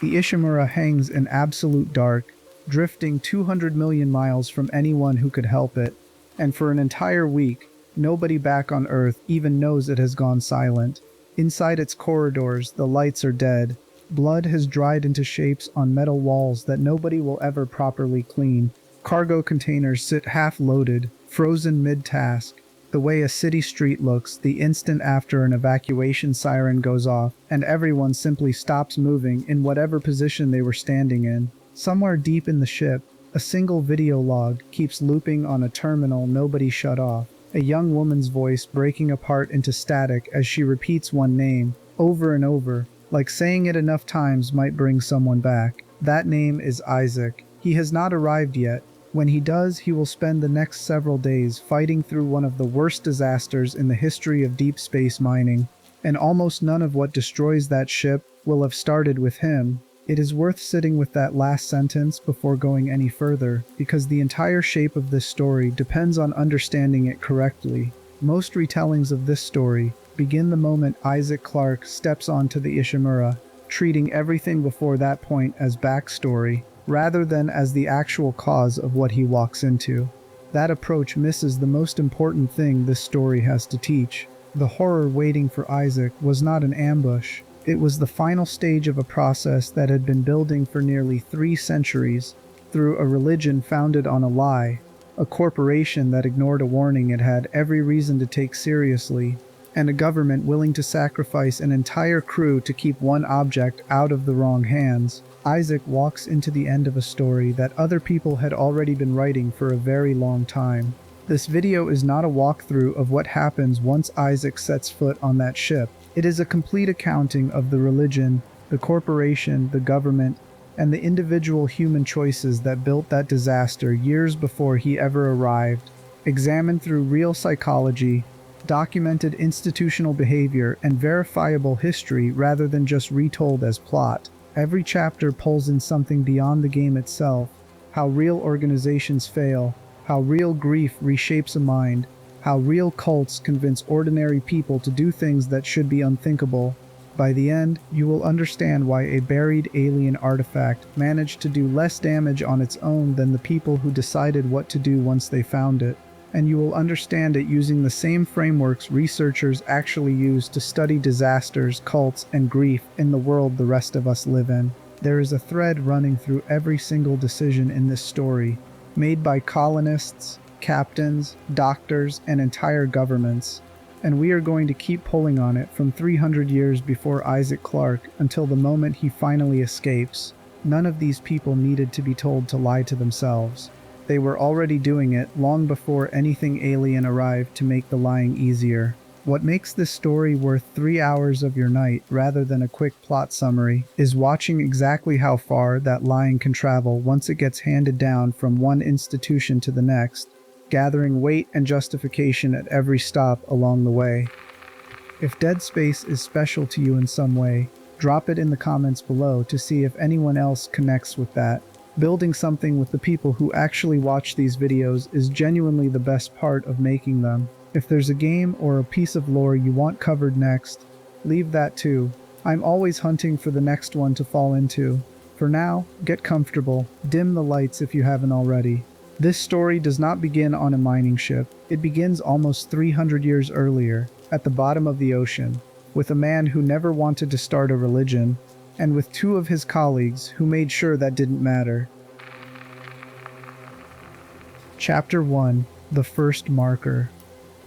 The Ishimura hangs in absolute dark, drifting 200 million miles from anyone who could help it, and for an entire week, nobody back on Earth even knows it has gone silent. Inside its corridors, the lights are dead. Blood has dried into shapes on metal walls that nobody will ever properly clean. Cargo containers sit half-loaded, frozen mid-task. The way a city street looks the instant after an evacuation siren goes off, and everyone simply stops moving in whatever position they were standing in. Somewhere deep in the ship, a single video log keeps looping on a terminal nobody shut off. A young woman's voice breaking apart into static as she repeats one name, over and over, like saying it enough times might bring someone back. That name is Isaac. He has not arrived yet. When he does, he will spend the next several days fighting through one of the worst disasters in the history of deep space mining, and almost none of what destroys that ship will have started with him. It is worth sitting with that last sentence before going any further, because the entire shape of this story depends on understanding it correctly. Most retellings of this story begin the moment Isaac Clarke steps onto the Ishimura, treating everything before that point as backstory, rather than as the actual cause of what he walks into. That approach misses the most important thing this story has to teach. The horror waiting for Isaac was not an ambush. It was the final stage of a process that had been building for nearly 3 centuries, through a religion founded on a lie, a corporation that ignored a warning it had every reason to take seriously, and a government willing to sacrifice an entire crew to keep one object out of the wrong hands. Isaac walks into the end of a story that other people had already been writing for a very long time. This video is not a walkthrough of what happens once Isaac sets foot on that ship. It is a complete accounting of the religion, the corporation, the government, and the individual human choices that built that disaster years before he ever arrived, examined through real psychology, documented institutional behavior, and verifiable history rather than just retold as plot. Every chapter pulls in something beyond the game itself: how real organizations fail, how real grief reshapes a mind, how real cults convince ordinary people to do things that should be unthinkable. By the end, you will understand why a buried alien artifact managed to do less damage on its own than the people who decided what to do once they found it. And you will understand it using the same frameworks researchers actually use to study disasters, cults, and grief in the world the rest of us live in. There is a thread running through every single decision in this story, made by colonists, captains, doctors, and entire governments. And we are going to keep pulling on it from 300 years before Isaac Clarke until the moment he finally escapes. None of these people needed to be told to lie to themselves. They were already doing it long before anything alien arrived to make the lying easier. What makes this story worth 3 hours of your night rather than a quick plot summary is watching exactly how far that lying can travel once it gets handed down from one institution to the next, gathering weight and justification at every stop along the way. If Dead Space is special to you in some way, drop it in the comments below to see if anyone else connects with that. Building something with the people who actually watch these videos is genuinely the best part of making them. If there's a game or a piece of lore you want covered next, leave that too. I'm always hunting for the next one to fall into. For now, get comfortable, dim the lights if you haven't already. This story does not begin on a mining ship. It begins almost 300 years earlier, at the bottom of the ocean, with a man who never wanted to start a religion, and with 2 of his colleagues who made sure that didn't matter. Chapter 1: The First Marker.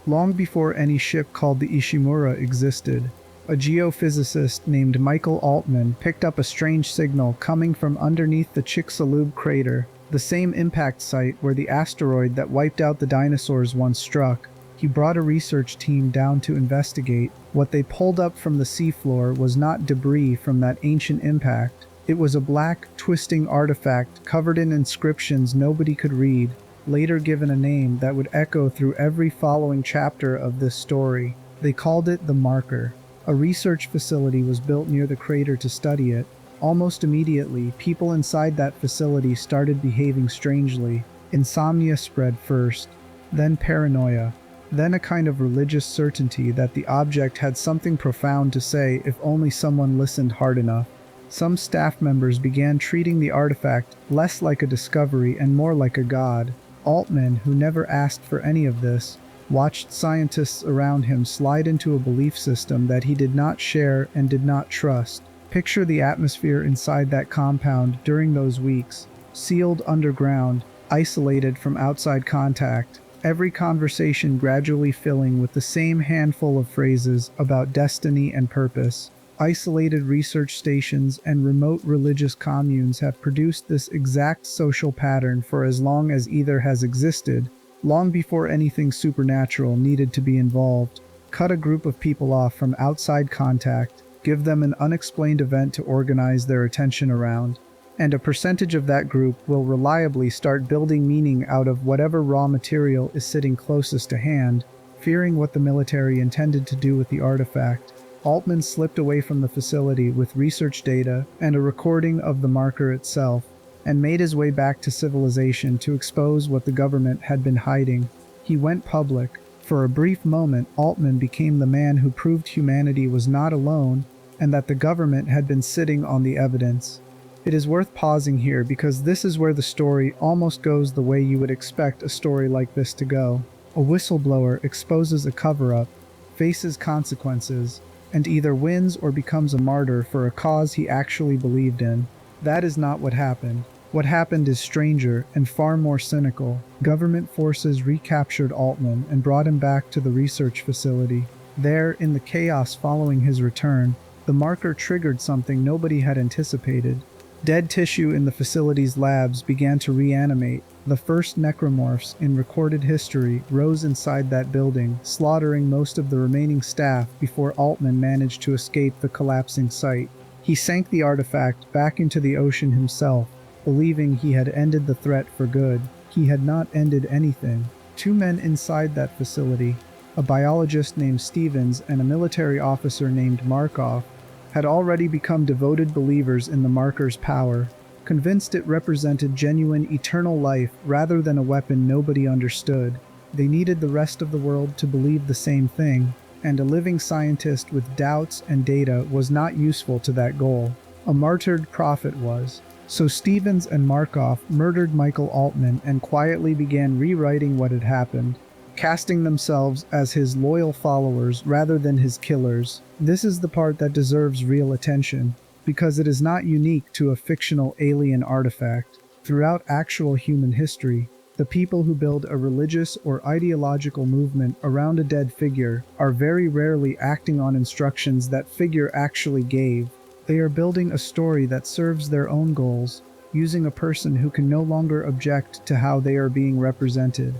Long before any ship called the Ishimura existed, a geophysicist named Michael Altman picked up a strange signal coming from underneath the Chicxulub crater, the same impact site where the asteroid that wiped out the dinosaurs once struck. He brought a research team down to investigate. What they pulled up from the seafloor was not debris from that ancient impact. It was a black, twisting artifact covered in inscriptions nobody could read, later given a name that would echo through every following chapter of this story. They called it the Marker. A research facility was built near the crater to study it. Almost immediately, people inside that facility started behaving strangely. Insomnia spread first, then paranoia, then a kind of religious certainty that the object had something profound to say if only someone listened hard enough. Some staff members began treating the artifact less like a discovery and more like a god. Altman, who never asked for any of this, watched scientists around him slide into a belief system that he did not share and did not trust. Picture the atmosphere inside that compound during those weeks, sealed underground, isolated from outside contact, every conversation gradually filling with the same handful of phrases about destiny and purpose. Isolated research stations and remote religious communes have produced this exact social pattern for as long as either has existed, long before anything supernatural needed to be involved. Cut a group of people off from outside contact, give them an unexplained event to organize their attention around, and a percentage of that group will reliably start building meaning out of whatever raw material is sitting closest to hand, fearing what the military intended to do with the artifact. Altman slipped away from the facility with research data and a recording of the marker itself, and made his way back to civilization to expose what the government had been hiding. He went public. For a brief moment, Altman became the man who proved humanity was not alone and that the government had been sitting on the evidence. It is worth pausing here because this is where the story almost goes the way you would expect a story like this to go. A whistleblower exposes a cover-up, faces consequences, and either wins or becomes a martyr for a cause he actually believed in. That is not what happened. What happened is stranger and far more cynical. Government forces recaptured Altman and brought him back to the research facility. There, in the chaos following his return, the marker triggered something nobody had anticipated. Dead tissue in the facility's labs began to reanimate. The first necromorphs in recorded history rose inside that building, slaughtering most of the remaining staff before Altman managed to escape the collapsing site. He sank the artifact back into the ocean himself, believing he had ended the threat for good. He had not ended anything. Two men inside that facility, a biologist named Stevens and a military officer named Markov, had already become devoted believers in the marker's power, convinced it represented genuine eternal life rather than a weapon nobody understood. They needed the rest of the world to believe the same thing, and a living scientist with doubts and data was not useful to that goal. A martyred prophet was. So Stevens and Markov murdered Michael Altman and quietly began rewriting what had happened, casting themselves as his loyal followers rather than his killers. This is the part that deserves real attention, because it is not unique to a fictional alien artifact. Throughout actual human history, the people who build a religious or ideological movement around a dead figure are very rarely acting on instructions that figure actually gave. They are building a story that serves their own goals, using a person who can no longer object to how they are being represented.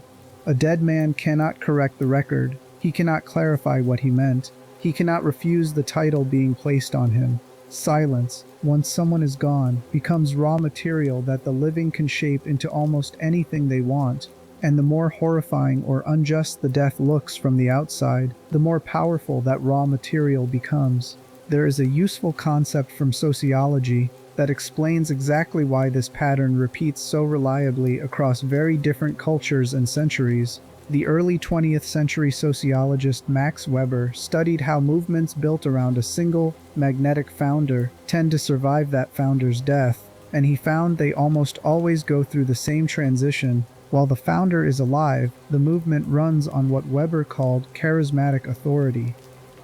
A dead man cannot correct the record. He cannot clarify what he meant. He cannot refuse the title being placed on him. Silence, once someone is gone, becomes raw material that the living can shape into almost anything they want. And the more horrifying or unjust the death looks from the outside, the more powerful that raw material becomes. There is a useful concept from sociology that explains exactly why this pattern repeats so reliably across very different cultures and centuries. The early 20th century sociologist Max Weber studied how movements built around a single, magnetic founder tend to survive that founder's death, and he found they almost always go through the same transition. While the founder is alive, the movement runs on what Weber called charismatic authority,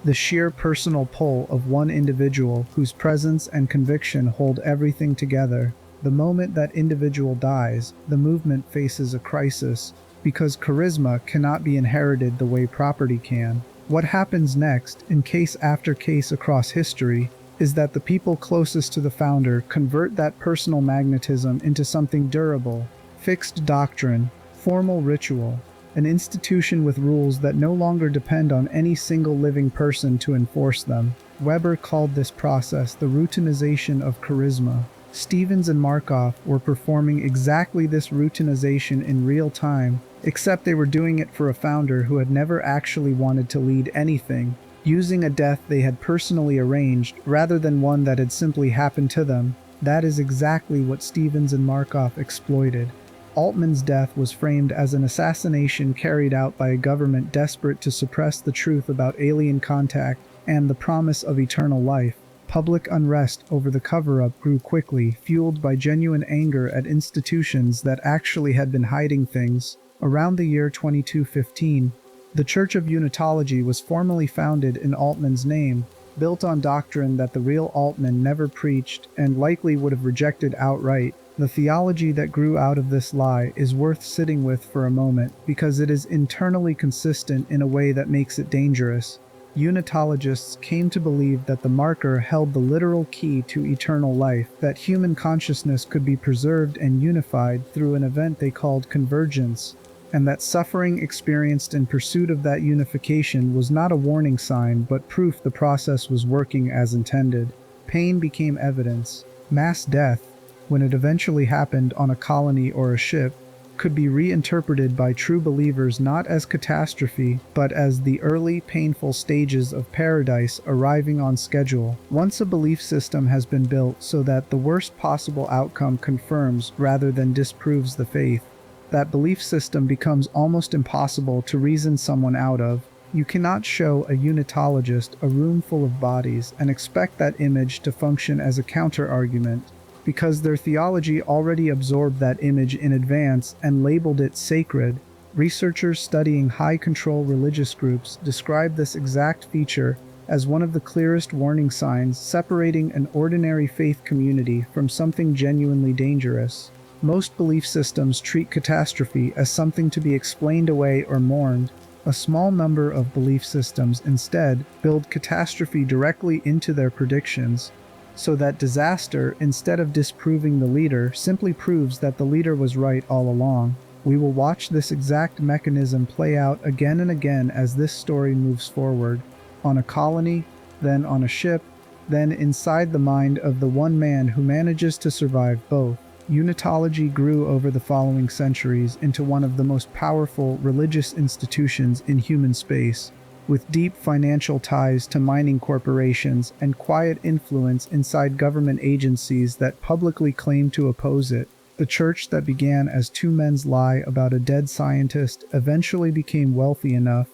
the sheer personal pull of one individual whose presence and conviction hold everything together. The moment that individual dies, the movement faces a crisis, because charisma cannot be inherited the way property can. What happens next, in case after case across history, is that the people closest to the founder convert that personal magnetism into something durable, fixed doctrine, formal ritual, an institution with rules that no longer depend on any single living person to enforce them. Weber called this process the routinization of charisma. Stevens and Markov were performing exactly this routinization in real time, except they were doing it for a founder who had never actually wanted to lead anything, using a death they had personally arranged rather than one that had simply happened to them. That is exactly what Stevens and Markov exploited. Altman's death was framed as an assassination carried out by a government desperate to suppress the truth about alien contact and the promise of eternal life. Public unrest over the cover-up grew quickly, fueled by genuine anger at institutions that actually had been hiding things. Around the year 2215, the Church of Unitology was formally founded in Altman's name, built on doctrine that the real Altman never preached and likely would have rejected outright. The theology that grew out of this lie is worth sitting with for a moment because it is internally consistent in a way that makes it dangerous. Unitologists came to believe that the marker held the literal key to eternal life, that human consciousness could be preserved and unified through an event they called convergence, and that suffering experienced in pursuit of that unification was not a warning sign but proof the process was working as intended. Pain became evidence. Mass death, when it eventually happened on a colony or a ship, could be reinterpreted by true believers not as catastrophe, but as the early, painful stages of paradise arriving on schedule. Once a belief system has been built so that the worst possible outcome confirms rather than disproves the faith, that belief system becomes almost impossible to reason someone out of. You cannot show a unitologist a room full of bodies and expect that image to function as a counter-argument, because their theology already absorbed that image in advance and labeled it sacred. Researchers studying high-control religious groups describe this exact feature as one of the clearest warning signs separating an ordinary faith community from something genuinely dangerous. Most belief systems treat catastrophe as something to be explained away or mourned. A small number of belief systems instead build catastrophe directly into their predictions, so that disaster, instead of disproving the leader, simply proves that the leader was right all along. We will watch this exact mechanism play out again and again as this story moves forward, on a colony, then on a ship, then inside the mind of the one man who manages to survive both. Unitology grew over the following centuries into one of the most powerful religious institutions in human space, with deep financial ties to mining corporations and quiet influence inside government agencies that publicly claim to oppose it. The church that began as two men's lie about a dead scientist eventually became wealthy enough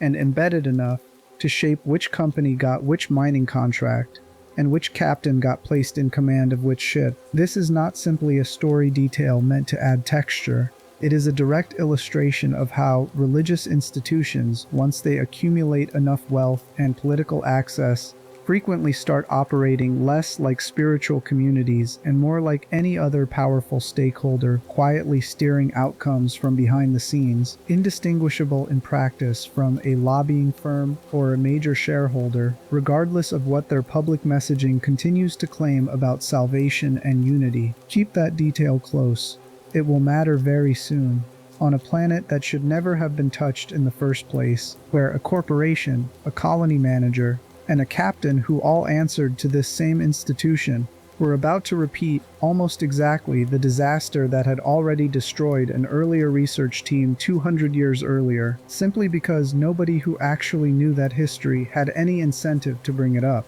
and embedded enough to shape which company got which mining contract and which captain got placed in command of which ship. This is not simply a story detail meant to add texture. It is a direct illustration of how religious institutions, once they accumulate enough wealth and political access, frequently start operating less like spiritual communities and more like any other powerful stakeholder, quietly steering outcomes from behind the scenes, indistinguishable in practice from a lobbying firm or a major shareholder, regardless of what their public messaging continues to claim about salvation and unity. Keep that detail close. It will matter very soon, on a planet that should never have been touched in the first place, where a corporation, a colony manager, and a captain who all answered to this same institution were about to repeat almost exactly the disaster that had already destroyed an earlier research team 200 years earlier, simply because nobody who actually knew that history had any incentive to bring it up.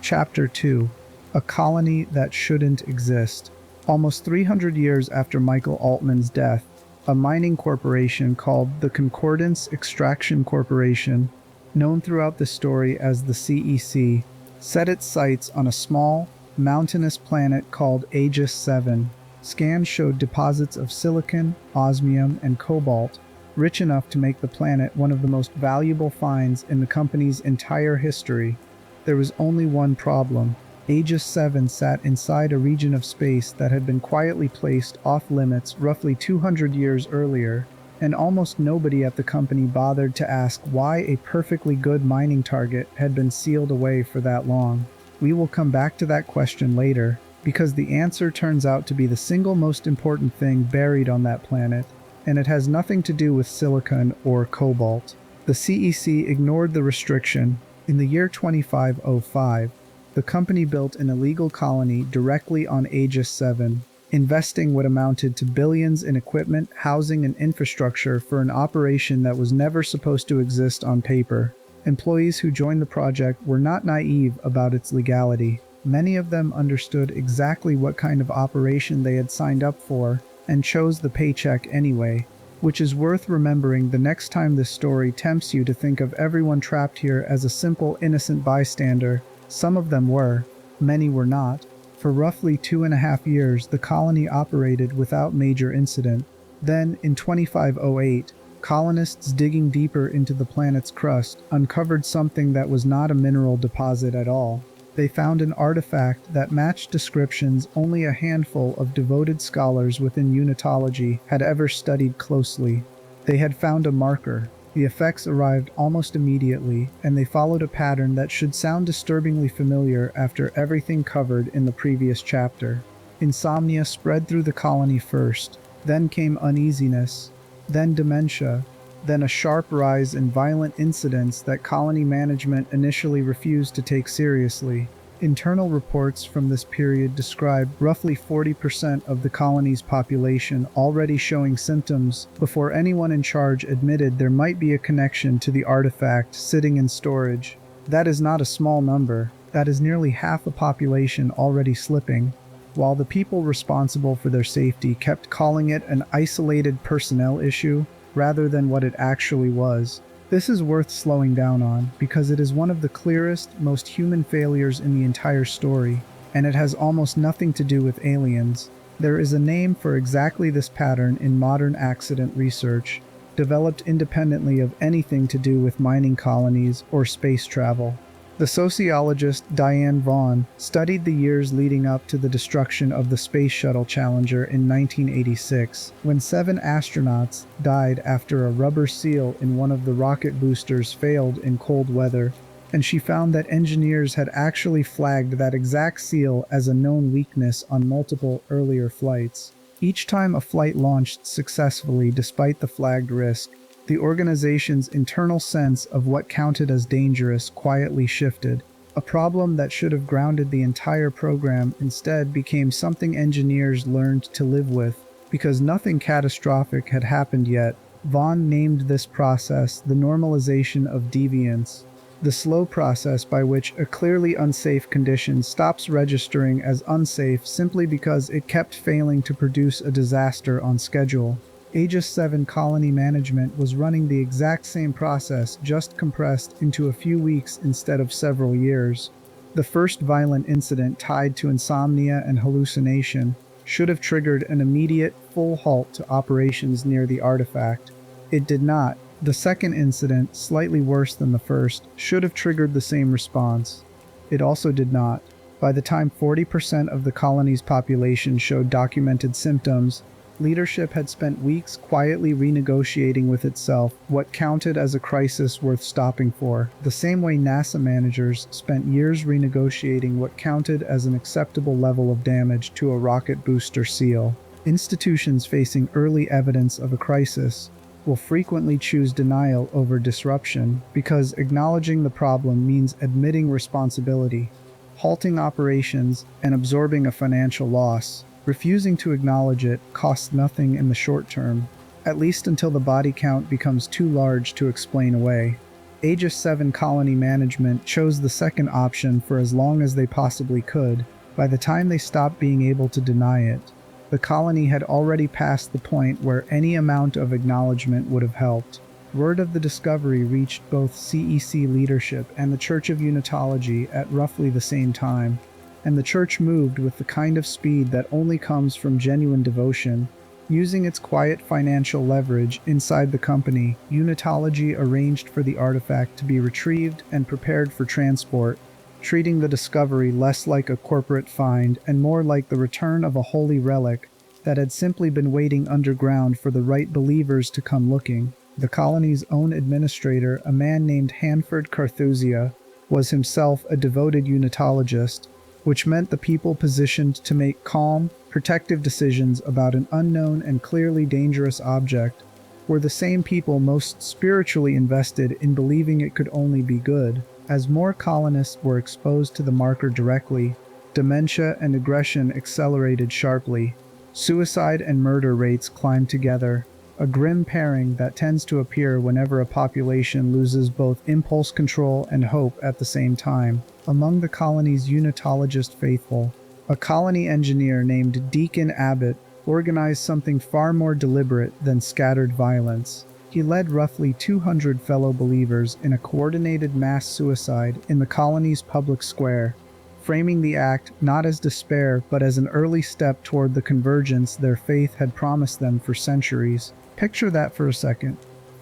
Chapter 2. A colony that shouldn't exist. Almost 300 years after Michael Altman's death, a mining corporation called the Concordance Extraction Corporation, known throughout the story as the CEC, set its sights on a small, mountainous planet called Aegis VII. Scans showed deposits of silicon, osmium, and cobalt, rich enough to make the planet one of the most valuable finds in the company's entire history. There was only one problem. Aegis VII sat inside a region of space that had been quietly placed off-limits roughly 200 years earlier, and almost nobody at the company bothered to ask why a perfectly good mining target had been sealed away for that long. We will come back to that question later, because the answer turns out to be the single most important thing buried on that planet, and it has nothing to do with silicon or cobalt. The CEC ignored the restriction. In the year 2505, the company built an illegal colony directly on Aegis VII, investing what amounted to billions in equipment, housing, and infrastructure for an operation that was never supposed to exist on paper. Employees who joined the project were not naive about its legality. Many of them understood exactly what kind of operation they had signed up for and chose the paycheck anyway. which is worth remembering the next time this story tempts you to think of everyone trapped here as a simple, innocent bystander. Some of them were, many were not. For roughly 2.5 years, the colony operated without major incident. Then, in 2508, colonists digging deeper into the planet's crust uncovered something that was not a mineral deposit at all. They found an artifact that matched descriptions only a handful of devoted scholars within unitology had ever studied closely. They had found a marker. The effects arrived almost immediately, and they followed a pattern that should sound disturbingly familiar after everything covered in the previous chapter. Insomnia spread through the colony first, then came uneasiness, then dementia, then a sharp rise in violent incidents that colony management initially refused to take seriously. Internal reports from this period describe roughly 40% of the colony's population already showing symptoms before anyone in charge admitted there might be a connection to the artifact sitting in storage. That is not a small number. That is nearly half a population already slipping, while the people responsible for their safety kept calling it an isolated personnel issue rather than what it actually was. This is worth slowing down on because it is one of the clearest, most human failures in the entire story, and it has almost nothing to do with aliens. There is a name for exactly this pattern in modern accident research, developed independently of anything to do with mining colonies or space travel. The sociologist Diane Vaughan studied the years leading up to the destruction of the Space Shuttle Challenger in 1986, when 7 astronauts died after a rubber seal in one of the rocket boosters failed in cold weather, and she found that engineers had actually flagged that exact seal as a known weakness on multiple earlier flights. Each time a flight launched successfully despite the flagged risk, the organization's internal sense of what counted as dangerous quietly shifted. A problem that should have grounded the entire program instead became something engineers learned to live with. Because nothing catastrophic had happened yet, Vaughan named this process the normalization of deviance, the slow process by which a clearly unsafe condition stops registering as unsafe simply because it kept failing to produce a disaster on schedule. Aegis VII colony management was running the exact same process, just compressed into a few weeks instead of several years. The first violent incident tied to insomnia and hallucination should have triggered an immediate, full halt to operations near the artifact. It did not. The second incident, slightly worse than the first, should have triggered the same response. It also did not. By the time 40% of the colony's population showed documented symptoms, leadership had spent weeks quietly renegotiating with itself what counted as a crisis worth stopping for, the same way NASA managers spent years renegotiating what counted as an acceptable level of damage to a rocket booster seal. Institutions facing early evidence of a crisis will frequently choose denial over disruption because acknowledging the problem means admitting responsibility, halting operations, and absorbing a financial loss. Refusing to acknowledge it costs nothing in the short term, at least until the body count becomes too large to explain away. Aegis VII colony management chose the second option for as long as they possibly could. By the time they stopped being able to deny it, the colony had already passed the point where any amount of acknowledgement would have helped. Word of the discovery reached both CEC leadership and the Church of Unitology at roughly the same time, and the church moved with the kind of speed that only comes from genuine devotion. Using its quiet financial leverage inside the company, Unitology arranged for the artifact to be retrieved and prepared for transport, treating the discovery less like a corporate find and more like the return of a holy relic that had simply been waiting underground for the right believers to come looking. The colony's own administrator, a man named Hanford Carthusia, was himself a devoted Unitologist, which meant the people positioned to make calm, protective decisions about an unknown and clearly dangerous object were the same people most spiritually invested in believing it could only be good. As more colonists were exposed to the marker directly, dementia and aggression accelerated sharply. Suicide and murder rates climbed together, a grim pairing that tends to appear whenever a population loses both impulse control and hope at the same time. Among the colony's Unitologist faithful, a colony engineer named Deacon Abbott organized something far more deliberate than scattered violence. He led roughly 200 fellow believers in a coordinated mass suicide in the colony's public square, framing the act not as despair but as an early step toward the convergence their faith had promised them for centuries. Picture that for a second.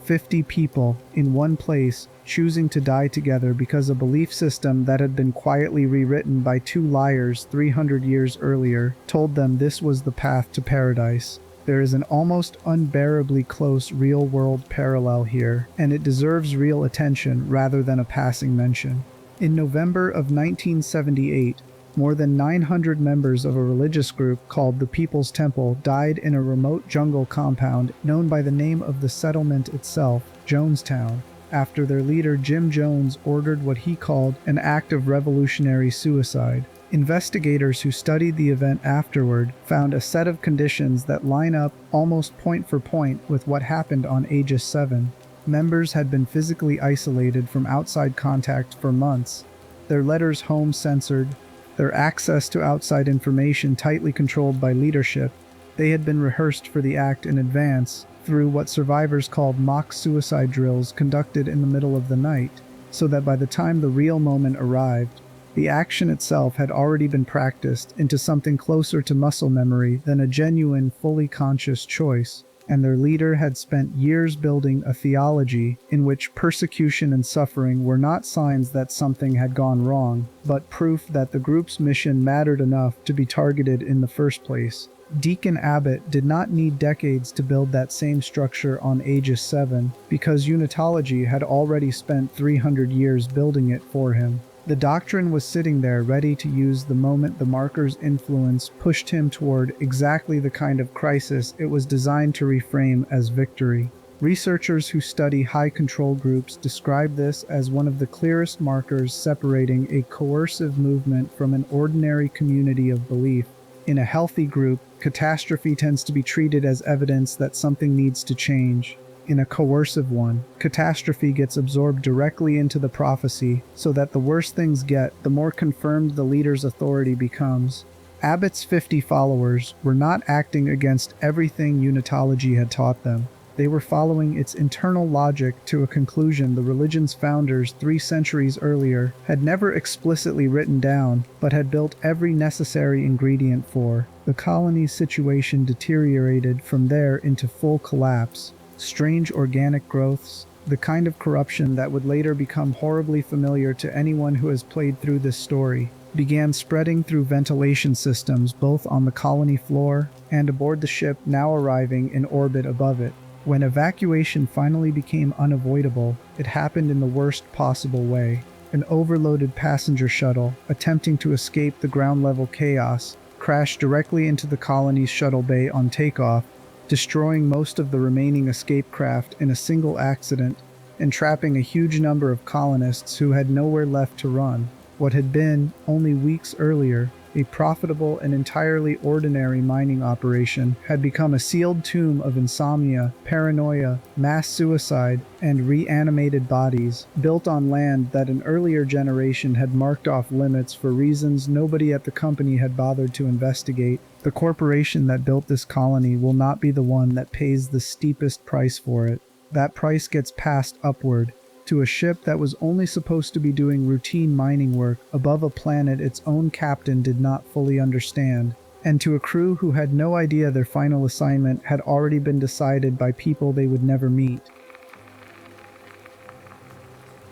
50 people in one place choosing to die together because a belief system that had been quietly rewritten by two liars 300 years earlier told them this was the path to paradise. There is an almost unbearably close real-world parallel here, and it deserves real attention rather than a passing mention. In November of 1978, more than 900 members of a religious group called the People's Temple died in a remote jungle compound known by the name of the settlement itself, Jonestown, after their leader Jim Jones ordered what he called an act of revolutionary suicide. Investigators who studied the event afterward found a set of conditions that line up almost point for point with what happened on Aegis VII. Members had been physically isolated from outside contact for months, their letters home censored, their access to outside information tightly controlled by leadership. They had been rehearsed for the act in advance through what survivors called mock suicide drills conducted in the middle of the night, so that by the time the real moment arrived, the action itself had already been practiced into something closer to muscle memory than a genuine, fully conscious choice, and their leader had spent years building a theology in which persecution and suffering were not signs that something had gone wrong, but proof that the group's mission mattered enough to be targeted in the first place. Deacon Abbott did not need decades to build that same structure on Aegis VII, because unitology had already spent 300 years building it for him. The doctrine was sitting there ready to use the moment the marker's influence pushed him toward exactly the kind of crisis it was designed to reframe as victory. Researchers who study high control groups describe this as one of the clearest markers separating a coercive movement from an ordinary community of belief. In a healthy group, catastrophe tends to be treated as evidence that something needs to change. In a coercive one, catastrophe gets absorbed directly into the prophecy, so that the worse things get, the more confirmed the leader's authority becomes. Abbott's 50 followers were not acting against everything unitology had taught them. They were following its internal logic to a conclusion the religion's founders 3 centuries earlier had never explicitly written down, but had built every necessary ingredient for. The colony's situation deteriorated from there into full collapse. Strange organic growths, the kind of corruption that would later become horribly familiar to anyone who has played through this story, began spreading through ventilation systems both on the colony floor and aboard the ship now arriving in orbit above it. When evacuation finally became unavoidable, it happened in the worst possible way. An overloaded passenger shuttle, attempting to escape the ground-level chaos, crashed directly into the colony's shuttle bay on takeoff, destroying most of the remaining escape craft in a single accident and trapping a huge number of colonists who had nowhere left to run. What had been, only weeks earlier, a profitable and entirely ordinary mining operation had become a sealed tomb of insomnia, paranoia, mass suicide, and reanimated bodies, built on land that an earlier generation had marked off limits for reasons nobody at the company had bothered to investigate. The corporation that built this colony will not be the one that pays the steepest price for it. That price gets passed upward, to a ship that was only supposed to be doing routine mining work above a planet its own captain did not fully understand, and to a crew who had no idea their final assignment had already been decided by people they would never meet.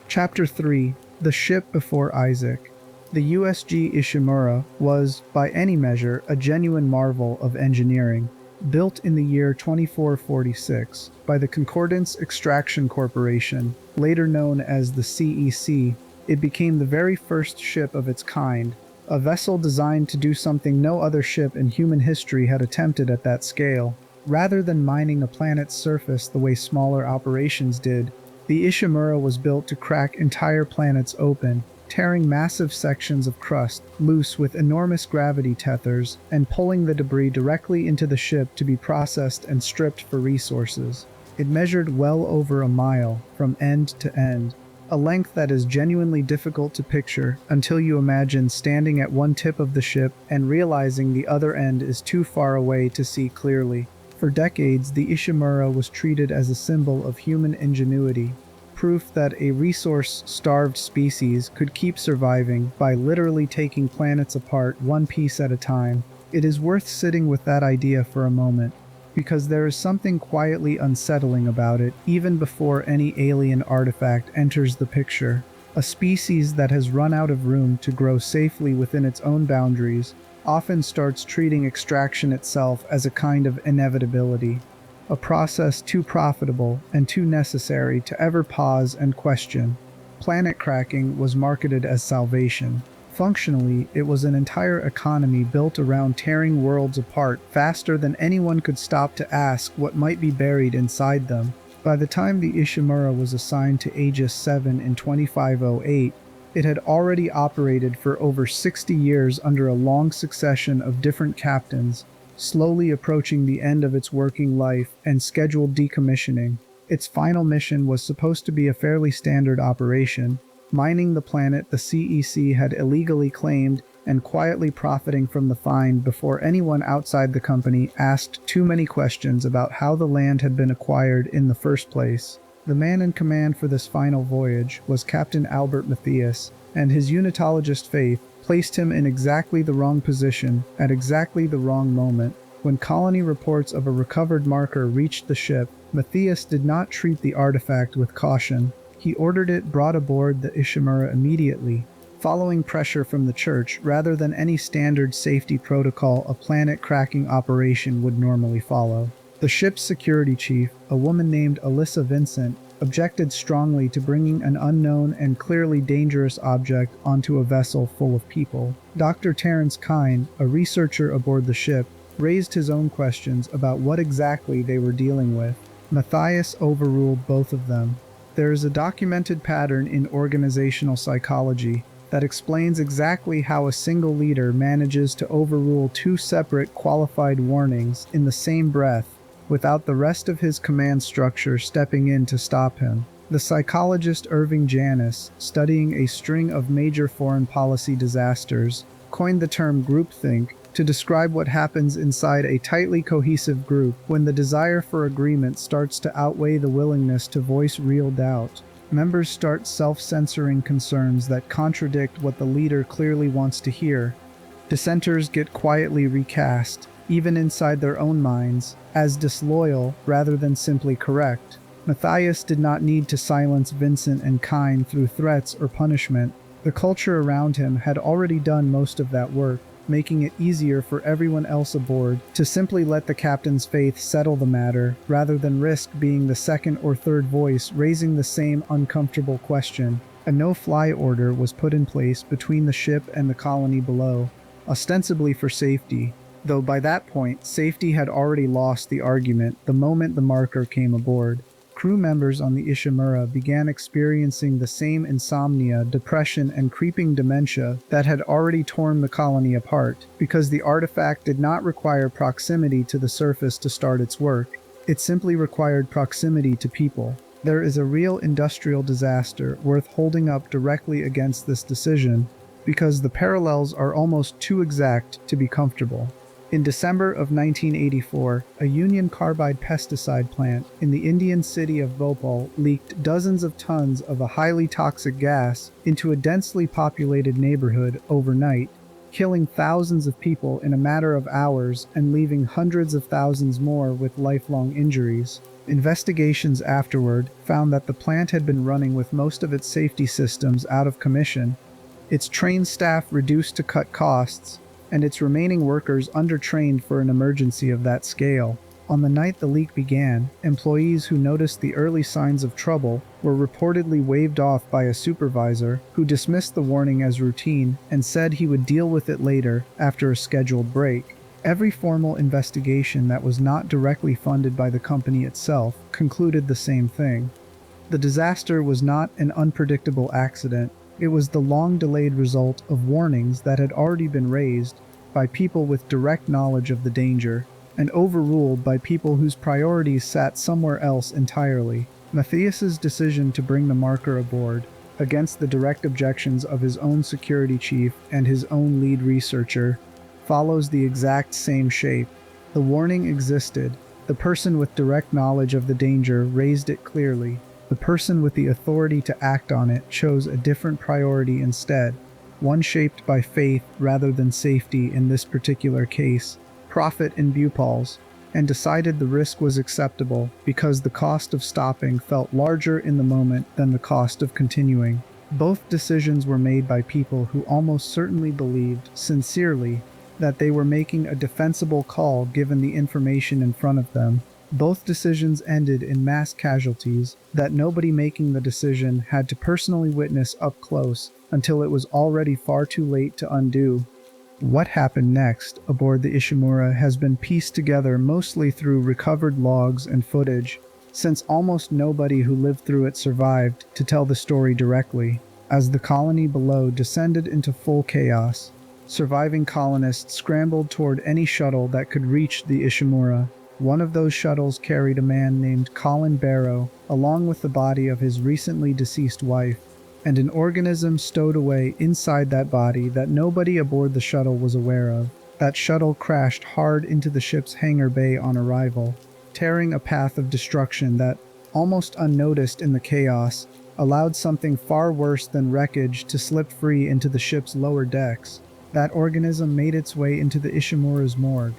Chapter 3: The Ship Before Isaac. The USG Ishimura was, by any measure, a genuine marvel of engineering. Built in the year 2446 by the Concordance Extraction Corporation, later known as the CEC, it became the very first ship of its kind, a vessel designed to do something no other ship in human history had attempted at that scale. Rather than mining a planet's surface the way smaller operations did, the Ishimura was built to crack entire planets open, tearing massive sections of crust loose with enormous gravity tethers and pulling the debris directly into the ship to be processed and stripped for resources. It measured well over a mile from end to end, a length that is genuinely difficult to picture until you imagine standing at one tip of the ship and realizing the other end is too far away to see clearly. For decades, the Ishimura was treated as a symbol of human ingenuity, proof that a resource-starved species could keep surviving by literally taking planets apart one piece at a time. It is worth sitting with that idea for a moment, because there is something quietly unsettling about it even before any alien artifact enters the picture. A species that has run out of room to grow safely within its own boundaries often starts treating extraction itself as a kind of inevitability, a process too profitable and too necessary to ever pause and question. Planet cracking was marketed as salvation. Functionally, it was an entire economy built around tearing worlds apart faster than anyone could stop to ask what might be buried inside them. By the time the Ishimura was assigned to Aegis VII in 2508, it had already operated for over 60 years under a long succession of different captains, slowly approaching the end of its working life and scheduled decommissioning. Its final mission was supposed to be a fairly standard operation, mining the planet the CEC had illegally claimed and quietly profiting from the find before anyone outside the company asked too many questions about how the land had been acquired in the first place. The man in command for this final voyage was Captain Albert Matthias, and his unitologist faith placed him in exactly the wrong position at exactly the wrong moment. When colony reports of a recovered marker reached the ship, Matthias did not treat the artifact with caution. He ordered it brought aboard the Ishimura immediately, following pressure from the church rather than any standard safety protocol a planet-cracking operation would normally follow. The ship's security chief, a woman named Alyssa Vincent, objected strongly to bringing an unknown and clearly dangerous object onto a vessel full of people. Dr. Terence Kine, a researcher aboard the ship, raised his own questions about what exactly they were dealing with. Matthias overruled both of them. There is a documented pattern in organizational psychology that explains exactly how a single leader manages to overrule two separate qualified warnings in the same breath without the rest of his command structure stepping in to stop him. The psychologist Irving Janis, studying a string of major foreign policy disasters, coined the term groupthink to describe what happens inside a tightly cohesive group when the desire for agreement starts to outweigh the willingness to voice real doubt. Members start self-censoring concerns that contradict what the leader clearly wants to hear. Dissenters get quietly recast, even inside their own minds, as disloyal rather than simply correct. Matthias did not need to silence Vincent and Kine through threats or punishment. The culture around him had already done most of that work, making it easier for everyone else aboard to simply let the captain's faith settle the matter, rather than risk being the second or third voice raising the same uncomfortable question. A no-fly order was put in place between the ship and the colony below, ostensibly for safety, though by that point, safety had already lost the argument the moment the marker came aboard. Crew members on the Ishimura began experiencing the same insomnia, depression, and creeping dementia that had already torn the colony apart, because the artifact did not require proximity to the surface to start its work. It simply required proximity to people. There is a real industrial disaster worth holding up directly against this decision, because the parallels are almost too exact to be comfortable. In December of 1984, a Union Carbide pesticide plant in the Indian city of Bhopal leaked dozens of tons of a highly toxic gas into a densely populated neighborhood overnight, killing thousands of people in a matter of hours and leaving hundreds of thousands more with lifelong injuries. Investigations afterward found that the plant had been running with most of its safety systems out of commission, its trained staff reduced to cut costs, and its remaining workers undertrained for an emergency of that scale. On the night the leak began, employees who noticed the early signs of trouble were reportedly waved off by a supervisor who dismissed the warning as routine and said he would deal with it later after a scheduled break. Every formal investigation that was not directly funded by the company itself concluded the same thing. The disaster was not an unpredictable accident. It was the long-delayed result of warnings that had already been raised by people with direct knowledge of the danger, and overruled by people whose priorities sat somewhere else entirely. Matthias's decision to bring the marker aboard, against the direct objections of his own security chief and his own lead researcher, follows the exact same shape. The warning existed. The person with direct knowledge of the danger raised it clearly. The person with the authority to act on it chose a different priority instead, one shaped by faith rather than safety in this particular case, profit in bowels, and decided the risk was acceptable because the cost of stopping felt larger in the moment than the cost of continuing. Both decisions were made by people who almost certainly believed, sincerely, that they were making a defensible call given the information in front of them. Both decisions ended in mass casualties that nobody making the decision had to personally witness up close until it was already far too late to undo. What happened next aboard the Ishimura has been pieced together mostly through recovered logs and footage, since almost nobody who lived through it survived to tell the story directly. As the colony below descended into full chaos, surviving colonists scrambled toward any shuttle that could reach the Ishimura. One of those shuttles carried a man named Colin Barrow, along with the body of his recently deceased wife, and an organism stowed away inside that body that nobody aboard the shuttle was aware of. That shuttle crashed hard into the ship's hangar bay on arrival, tearing a path of destruction that, almost unnoticed in the chaos, allowed something far worse than wreckage to slip free into the ship's lower decks. That organism made its way into the Ishimura's morgue,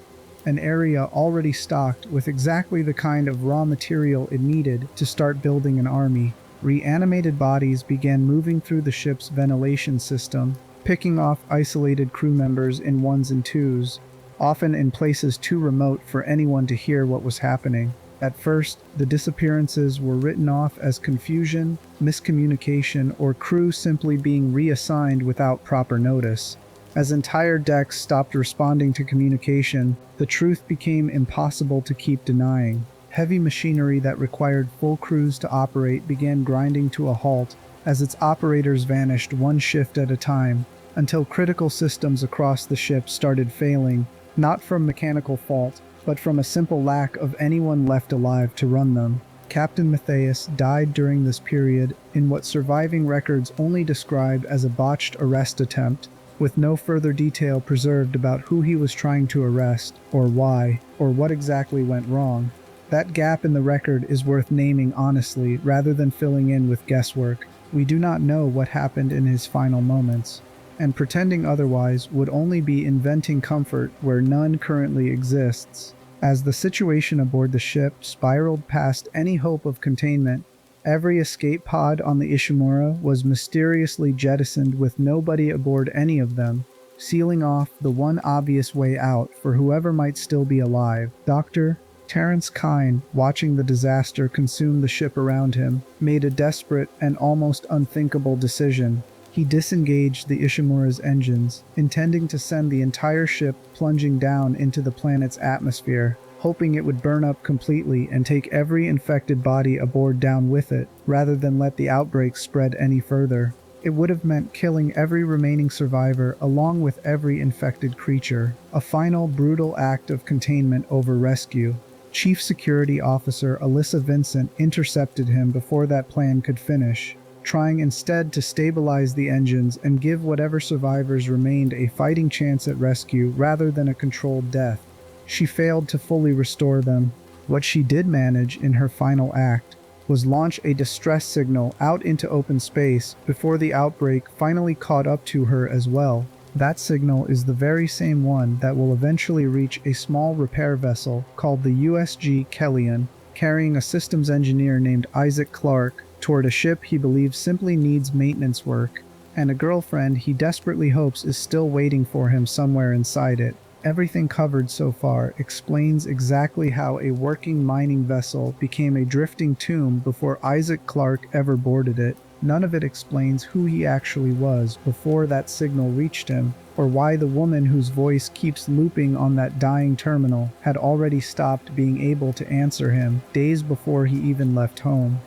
an area already stocked with exactly the kind of raw material it needed to start building an army. Reanimated bodies began moving through the ship's ventilation system, picking off isolated crew members in ones and twos, often in places too remote for anyone to hear what was happening. At first, the disappearances were written off as confusion, miscommunication, or crew simply being reassigned without proper notice. As entire decks stopped responding to communication, the truth became impossible to keep denying. Heavy machinery that required full crews to operate began grinding to a halt as its operators vanished one shift at a time, until critical systems across the ship started failing, not from mechanical fault, but from a simple lack of anyone left alive to run them. Captain Matthias died during this period in what surviving records only describe as a botched arrest attempt, with no further detail preserved about who he was trying to arrest, or why, or what exactly went wrong. That gap in the record is worth naming honestly rather than filling in with guesswork. We do not know what happened in his final moments, and pretending otherwise would only be inventing comfort where none currently exists. As the situation aboard the ship spiraled past any hope of containment, every escape pod on the Ishimura was mysteriously jettisoned with nobody aboard any of them, sealing off the one obvious way out for whoever might still be alive. Dr. Terence Kyne, watching the disaster consume the ship around him, made a desperate and almost unthinkable decision. He disengaged the Ishimura's engines, intending to send the entire ship plunging down into the planet's atmosphere, hoping it would burn up completely and take every infected body aboard down with it, rather than let the outbreak spread any further. It would have meant killing every remaining survivor along with every infected creature, a final brutal act of containment over rescue. Chief Security Officer Alyssa Vincent intercepted him before that plan could finish, trying instead to stabilize the engines and give whatever survivors remained a fighting chance at rescue rather than a controlled death. She failed to fully restore them. What she did manage in her final act was launch a distress signal out into open space before the outbreak finally caught up to her as well. That signal is the very same one that will eventually reach a small repair vessel called the USG Kellyan, carrying a systems engineer named Isaac Clarke toward a ship he believes simply needs maintenance work, and a girlfriend he desperately hopes is still waiting for him somewhere inside it. Everything covered so far explains exactly how a working mining vessel became a drifting tomb before Isaac Clarke ever boarded it. None of it explains who he actually was before that signal reached him, or why the woman whose voice keeps looping on that dying terminal had already stopped being able to answer him days before he even left home.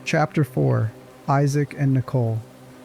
Chapter 4. Isaac and Nicole.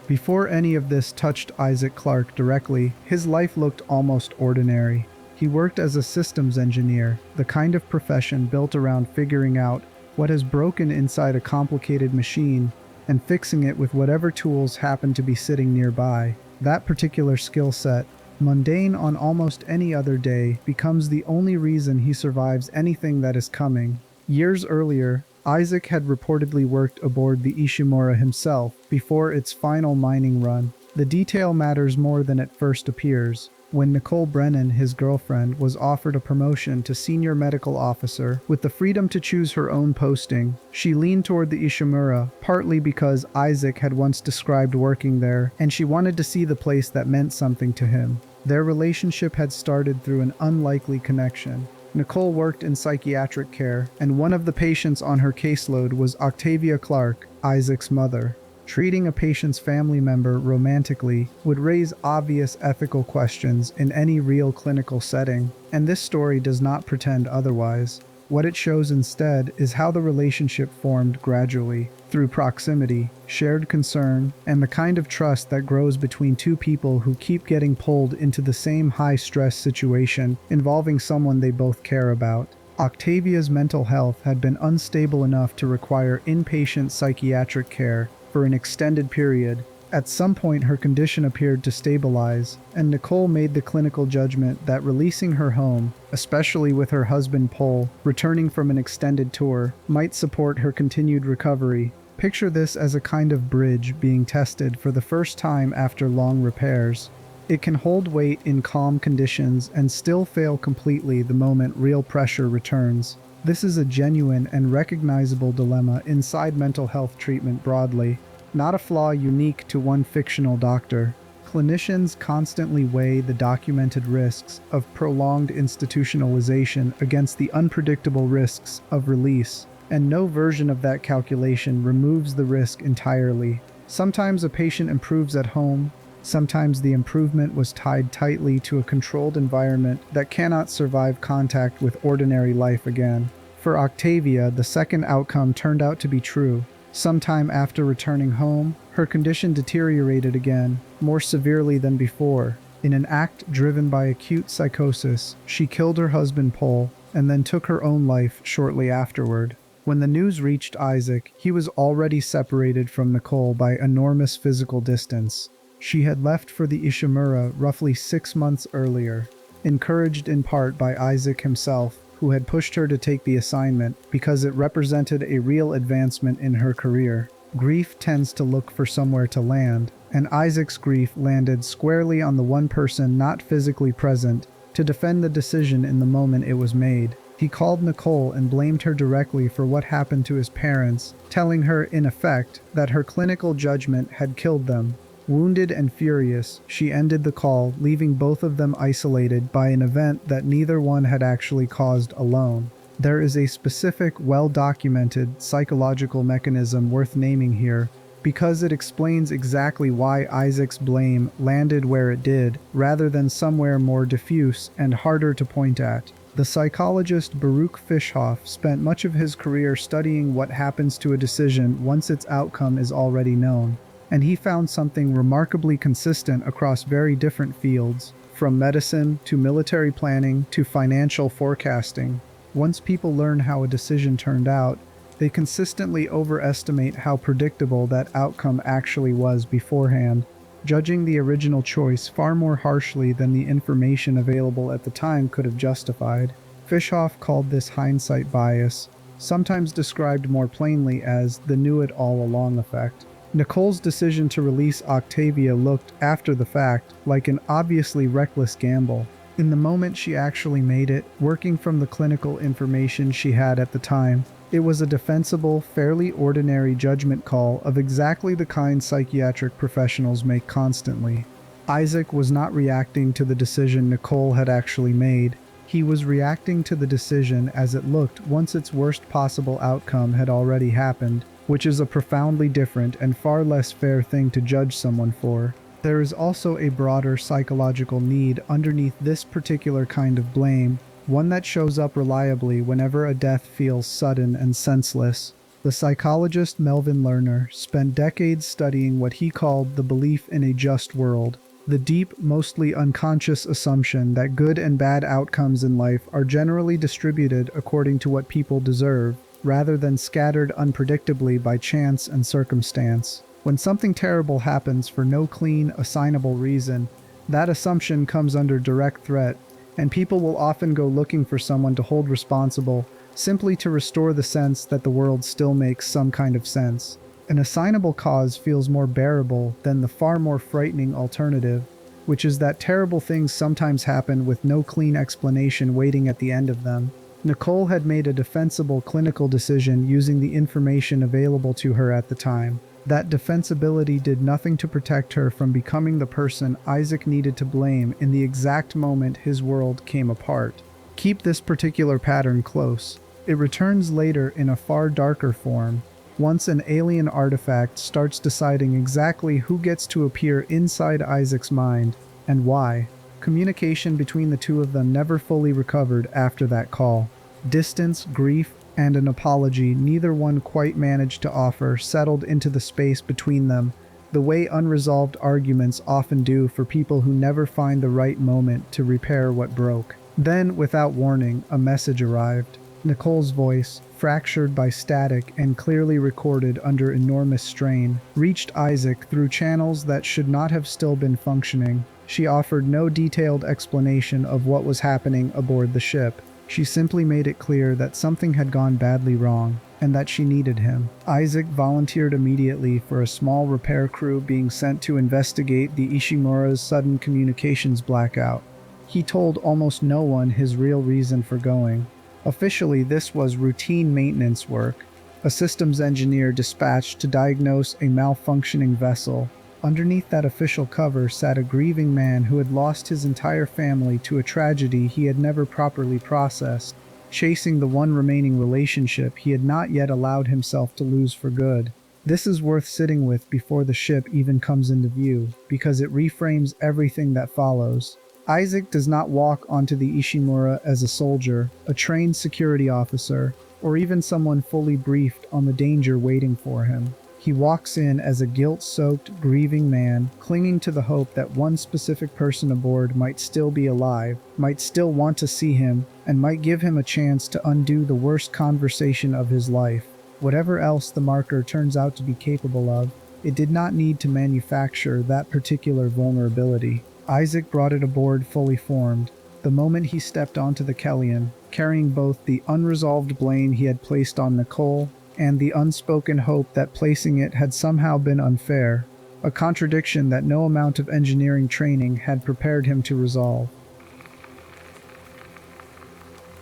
Before any of this touched Isaac Clarke directly, his life looked almost ordinary. He worked as a systems engineer, the kind of profession built around figuring out what has broken inside a complicated machine, and fixing it with whatever tools happen to be sitting nearby. That particular skill set, mundane on almost any other day, becomes the only reason he survives anything that is coming. Years earlier, Isaac had reportedly worked aboard the Ishimura himself before its final mining run. The detail matters more than it first appears. When Nicole Brennan, his girlfriend, was offered a promotion to senior medical officer with the freedom to choose her own posting, she leaned toward the Ishimura, partly because Isaac had once described working there, and she wanted to see the place that meant something to him. Their relationship had started through an unlikely connection. Nicole worked in psychiatric care, and one of the patients on her caseload was Octavia Clarke, Isaac's mother. Treating a patient's family member romantically would raise obvious ethical questions in any real clinical setting, and this story does not pretend otherwise. What it shows instead is how the relationship formed gradually, through proximity, shared concern, and the kind of trust that grows between two people who keep getting pulled into the same high-stress situation involving someone they both care about. Octavia's mental health had been unstable enough to require inpatient psychiatric care for an extended period. At some point, her condition appeared to stabilize, and Nicole made the clinical judgment that releasing her home, especially with her husband Paul returning from an extended tour, might support her continued recovery. Picture this as a kind of bridge being tested for the first time after long repairs. It can hold weight in calm conditions and still fail completely the moment real pressure returns. This is a genuine and recognizable dilemma inside mental health treatment broadly, not a flaw unique to one fictional doctor. Clinicians constantly weigh the documented risks of prolonged institutionalization against the unpredictable risks of release, and no version of that calculation removes the risk entirely. Sometimes a patient improves at home, sometimes the improvement was tied tightly to a controlled environment that cannot survive contact with ordinary life again. For Octavia, the second outcome turned out to be true. Sometime after returning home, her condition deteriorated again, more severely than before. In an act driven by acute psychosis, she killed her husband Paul, and then took her own life shortly afterward. When the news reached Isaac, he was already separated from Nicole by enormous physical distance. She had left for the Ishimura roughly 6 months earlier, encouraged in part by Isaac himself, who had pushed her to take the assignment because it represented a real advancement in her career. Grief tends to look for somewhere to land, and Isaac's grief landed squarely on the one person not physically present to defend the decision in the moment it was made. He called Nicole and blamed her directly for what happened to his parents, telling her, in effect, that her clinical judgment had killed them. Wounded and furious, she ended the call, leaving both of them isolated by an event that neither one had actually caused alone. There is a specific, well-documented psychological mechanism worth naming here, because it explains exactly why Isaac's blame landed where it did, rather than somewhere more diffuse and harder to point at. The psychologist Baruch Fischhoff spent much of his career studying what happens to a decision once its outcome is already known. And he found something remarkably consistent across very different fields, from medicine to military planning to financial forecasting. Once people learn how a decision turned out, they consistently overestimate how predictable that outcome actually was beforehand, judging the original choice far more harshly than the information available at the time could have justified. Fischhoff called this hindsight bias, sometimes described more plainly as the knew-it-all-along effect. Nicole's decision to release Octavia looked, after the fact, like an obviously reckless gamble. In the moment she actually made it, working from the clinical information she had at the time, it was a defensible, fairly ordinary judgment call of exactly the kind psychiatric professionals make constantly. Isaac was not reacting to the decision Nicole had actually made. He was reacting to the decision as it looked once its worst possible outcome had already happened, which is a profoundly different and far less fair thing to judge someone for. There is also a broader psychological need underneath this particular kind of blame, one that shows up reliably whenever a death feels sudden and senseless. The psychologist Melvin Lerner spent decades studying what he called the belief in a just world, the deep, mostly unconscious assumption that good and bad outcomes in life are generally distributed according to what people deserve. rather than scattered unpredictably by chance and circumstance. When something terrible happens for no clean, assignable reason, that assumption comes under direct threat, and people will often go looking for someone to hold responsible, simply to restore the sense that the world still makes some kind of sense. An assignable cause feels more bearable than the far more frightening alternative, which is that terrible things sometimes happen with no clean explanation waiting at the end of them. Nicole had made a defensible clinical decision using the information available to her at the time. That defensibility did nothing to protect her from becoming the person Isaac needed to blame in the exact moment his world came apart. Keep this particular pattern close. It returns later in a far darker form, once an alien artifact starts deciding exactly who gets to appear inside Isaac's mind, and why. Communication between the two of them never fully recovered after that call. Distance, grief, and an apology neither one quite managed to offer settled into the space between them, the way unresolved arguments often do for people who never find the right moment to repair what broke. Then, without warning, a message arrived. Nicole's voice, fractured by static and clearly recorded under enormous strain, reached Isaac through channels that should not have still been functioning. She offered no detailed explanation of what was happening aboard the ship. She simply made it clear that something had gone badly wrong, and that she needed him. Isaac volunteered immediately for a small repair crew being sent to investigate the Ishimura's sudden communications blackout. He told almost no one his real reason for going. Officially, this was routine maintenance work, a systems engineer dispatched to diagnose a malfunctioning vessel. Underneath that official cover sat a grieving man who had lost his entire family to a tragedy he had never properly processed, chasing the one remaining relationship he had not yet allowed himself to lose for good. This is worth sitting with before the ship even comes into view, because it reframes everything that follows. Isaac does not walk onto the Ishimura as a soldier, a trained security officer, or even someone fully briefed on the danger waiting for him. He walks in as a guilt-soaked, grieving man, clinging to the hope that one specific person aboard might still be alive, might still want to see him, and might give him a chance to undo the worst conversation of his life. Whatever else the marker turns out to be capable of, it did not need to manufacture that particular vulnerability. Isaac brought it aboard fully formed. The moment he stepped onto the Kellion, carrying both the unresolved blame he had placed on Nicole and the unspoken hope that placing it had somehow been unfair, a contradiction that no amount of engineering training had prepared him to resolve.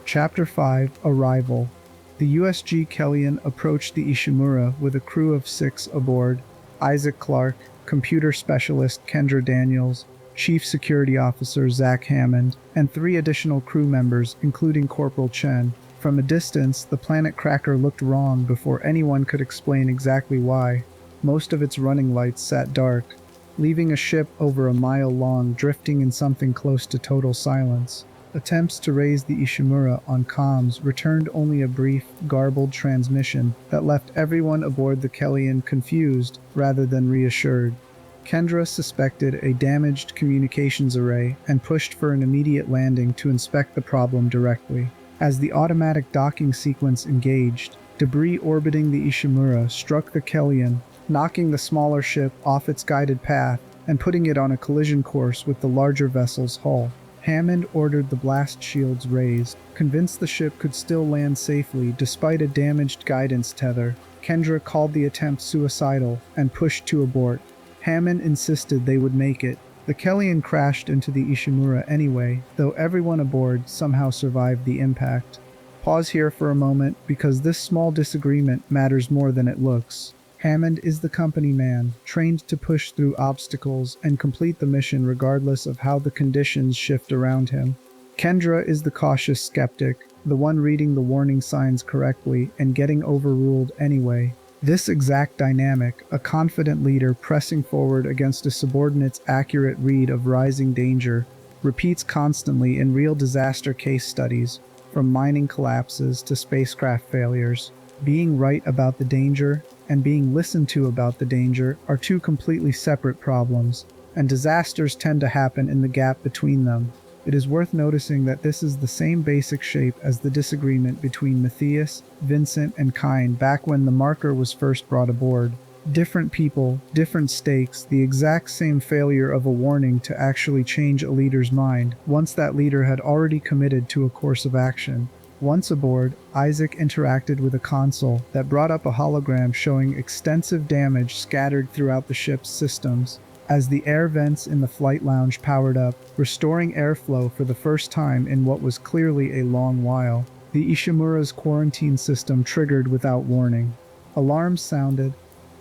Chapter 5: Arrival. The USG Kellion approached the Ishimura with a crew of 6 aboard: Isaac Clarke, computer specialist Kendra Daniels, Chief Security Officer Zach Hammond, and 3 additional crew members, including Corporal Chen. From a distance, the planet Cracker looked wrong before anyone could explain exactly why. Most of its running lights sat dark, leaving a ship over a mile long drifting in something close to total silence. Attempts to raise the Ishimura on comms returned only a brief, garbled transmission that left everyone aboard the Kellion confused rather than reassured. Kendra suspected a damaged communications array and pushed for an immediate landing to inspect the problem directly. As the automatic docking sequence engaged, debris orbiting the Ishimura struck the Kellion, knocking the smaller ship off its guided path and putting it on a collision course with the larger vessel's hull. Hammond ordered the blast shields raised. Convinced the ship could still land safely despite a damaged guidance tether, Kendra called the attempt suicidal and pushed to abort. Hammond insisted they would make it. The Kellion crashed into the Ishimura anyway, though everyone aboard somehow survived the impact. Pause here for a moment, because this small disagreement matters more than it looks. Hammond is the company man, trained to push through obstacles and complete the mission regardless of how the conditions shift around him. Kendra is the cautious skeptic, the one reading the warning signs correctly and getting overruled anyway. This exact dynamic, a confident leader pressing forward against a subordinate's accurate read of rising danger, repeats constantly in real disaster case studies, from mining collapses to spacecraft failures. Being right about the danger and being listened to about the danger are 2 completely separate problems, and disasters tend to happen in the gap between them. It is worth noticing that this is the same basic shape as the disagreement between Matthias, Vincent, and Kine back when the marker was first brought aboard. Different people, different stakes, the exact same failure of a warning to actually change a leader's mind once that leader had already committed to a course of action. Once aboard, Isaac interacted with a console that brought up a hologram showing extensive damage scattered throughout the ship's systems. As the air vents in the flight lounge powered up, restoring airflow for the first time in what was clearly a long while, the Ishimura's quarantine system triggered without warning. Alarms sounded.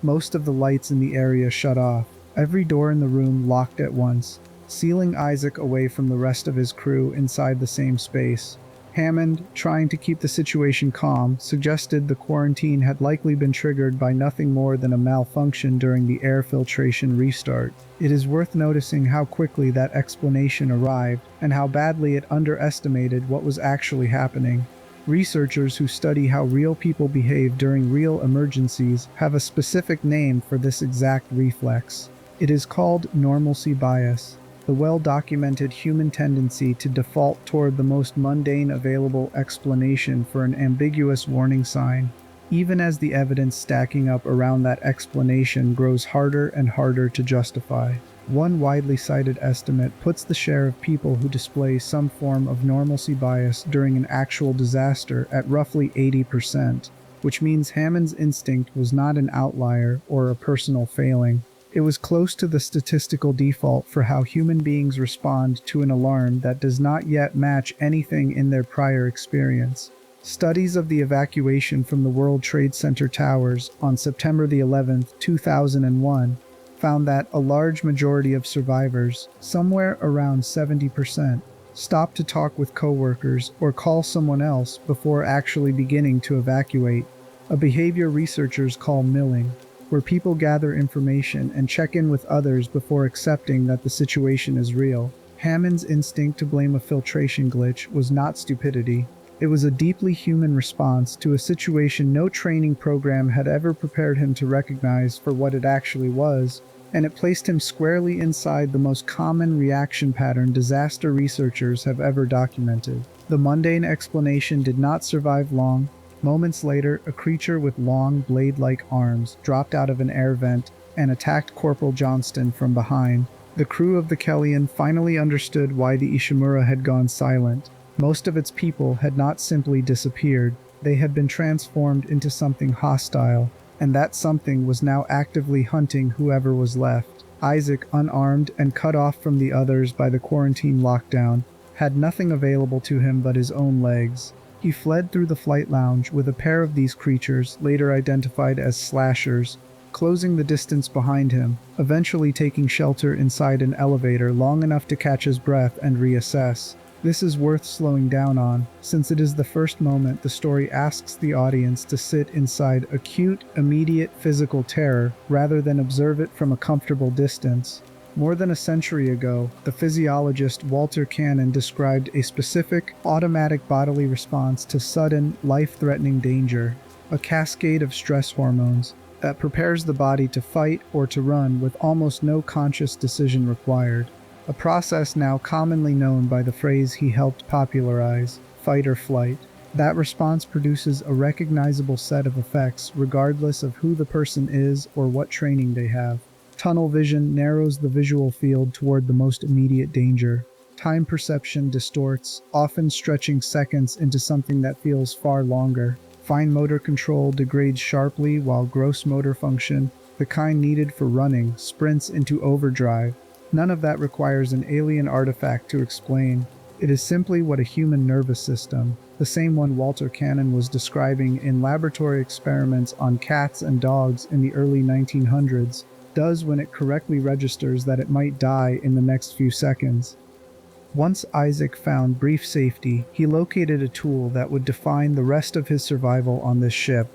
Most of the lights in the area shut off. Every door in the room locked at once, sealing Isaac away from the rest of his crew inside the same space. Hammond, trying to keep the situation calm, suggested the quarantine had likely been triggered by nothing more than a malfunction during the air filtration restart. It is worth noticing how quickly that explanation arrived and how badly it underestimated what was actually happening. Researchers who study how real people behave during real emergencies have a specific name for this exact reflex. It is called normalcy bias, the well-documented human tendency to default toward the most mundane available explanation for an ambiguous warning sign, even as the evidence stacking up around that explanation grows harder and harder to justify. One widely cited estimate puts the share of people who display some form of normalcy bias during an actual disaster at roughly 80%, which means Hammond's instinct was not an outlier or a personal failing. It was close to the statistical default for how human beings respond to an alarm that does not yet match anything in their prior experience. Studies of the evacuation from the World Trade Center towers on September the 11th, 2001, found that a large majority of survivors, somewhere around 70%, stopped to talk with coworkers or call someone else before actually beginning to evacuate, a behavior researchers call milling, where people gather information and check in with others before accepting that the situation is real. Hammond's instinct to blame a filtration glitch was not stupidity. It was a deeply human response to a situation no training program had ever prepared him to recognize for what it actually was, and it placed him squarely inside the most common reaction pattern disaster researchers have ever documented. The mundane explanation did not survive long. Moments later, a creature with long, blade-like arms dropped out of an air vent and attacked Corporal Johnston from behind. The crew of the Kellyan finally understood why the Ishimura had gone silent. Most of its people had not simply disappeared. They had been transformed into something hostile, and that something was now actively hunting whoever was left. Isaac, unarmed and cut off from the others by the quarantine lockdown, had nothing available to him but his own legs. He fled through the flight lounge with a pair of these creatures, later identified as slashers, closing the distance behind him, eventually taking shelter inside an elevator long enough to catch his breath and reassess. This is worth slowing down on, since it is the first moment the story asks the audience to sit inside acute, immediate physical terror rather than observe it from a comfortable distance. More than a century ago, the physiologist Walter Cannon described a specific, automatic bodily response to sudden, life-threatening danger, a cascade of stress hormones that prepares the body to fight or to run with almost no conscious decision required, a process now commonly known by the phrase he helped popularize, fight or flight. That response produces a recognizable set of effects regardless of who the person is or what training they have. Tunnel vision narrows the visual field toward the most immediate danger. Time perception distorts, often stretching seconds into something that feels far longer. Fine motor control degrades sharply while gross motor function, the kind needed for running, sprints into overdrive. None of that requires an alien artifact to explain. It is simply what a human nervous system, the same one Walter Cannon was describing in laboratory experiments on cats and dogs in the early 1900s, does when it correctly registers that it might die in the next few seconds. Once Isaac found brief safety, he located a tool that would define the rest of his survival on this ship.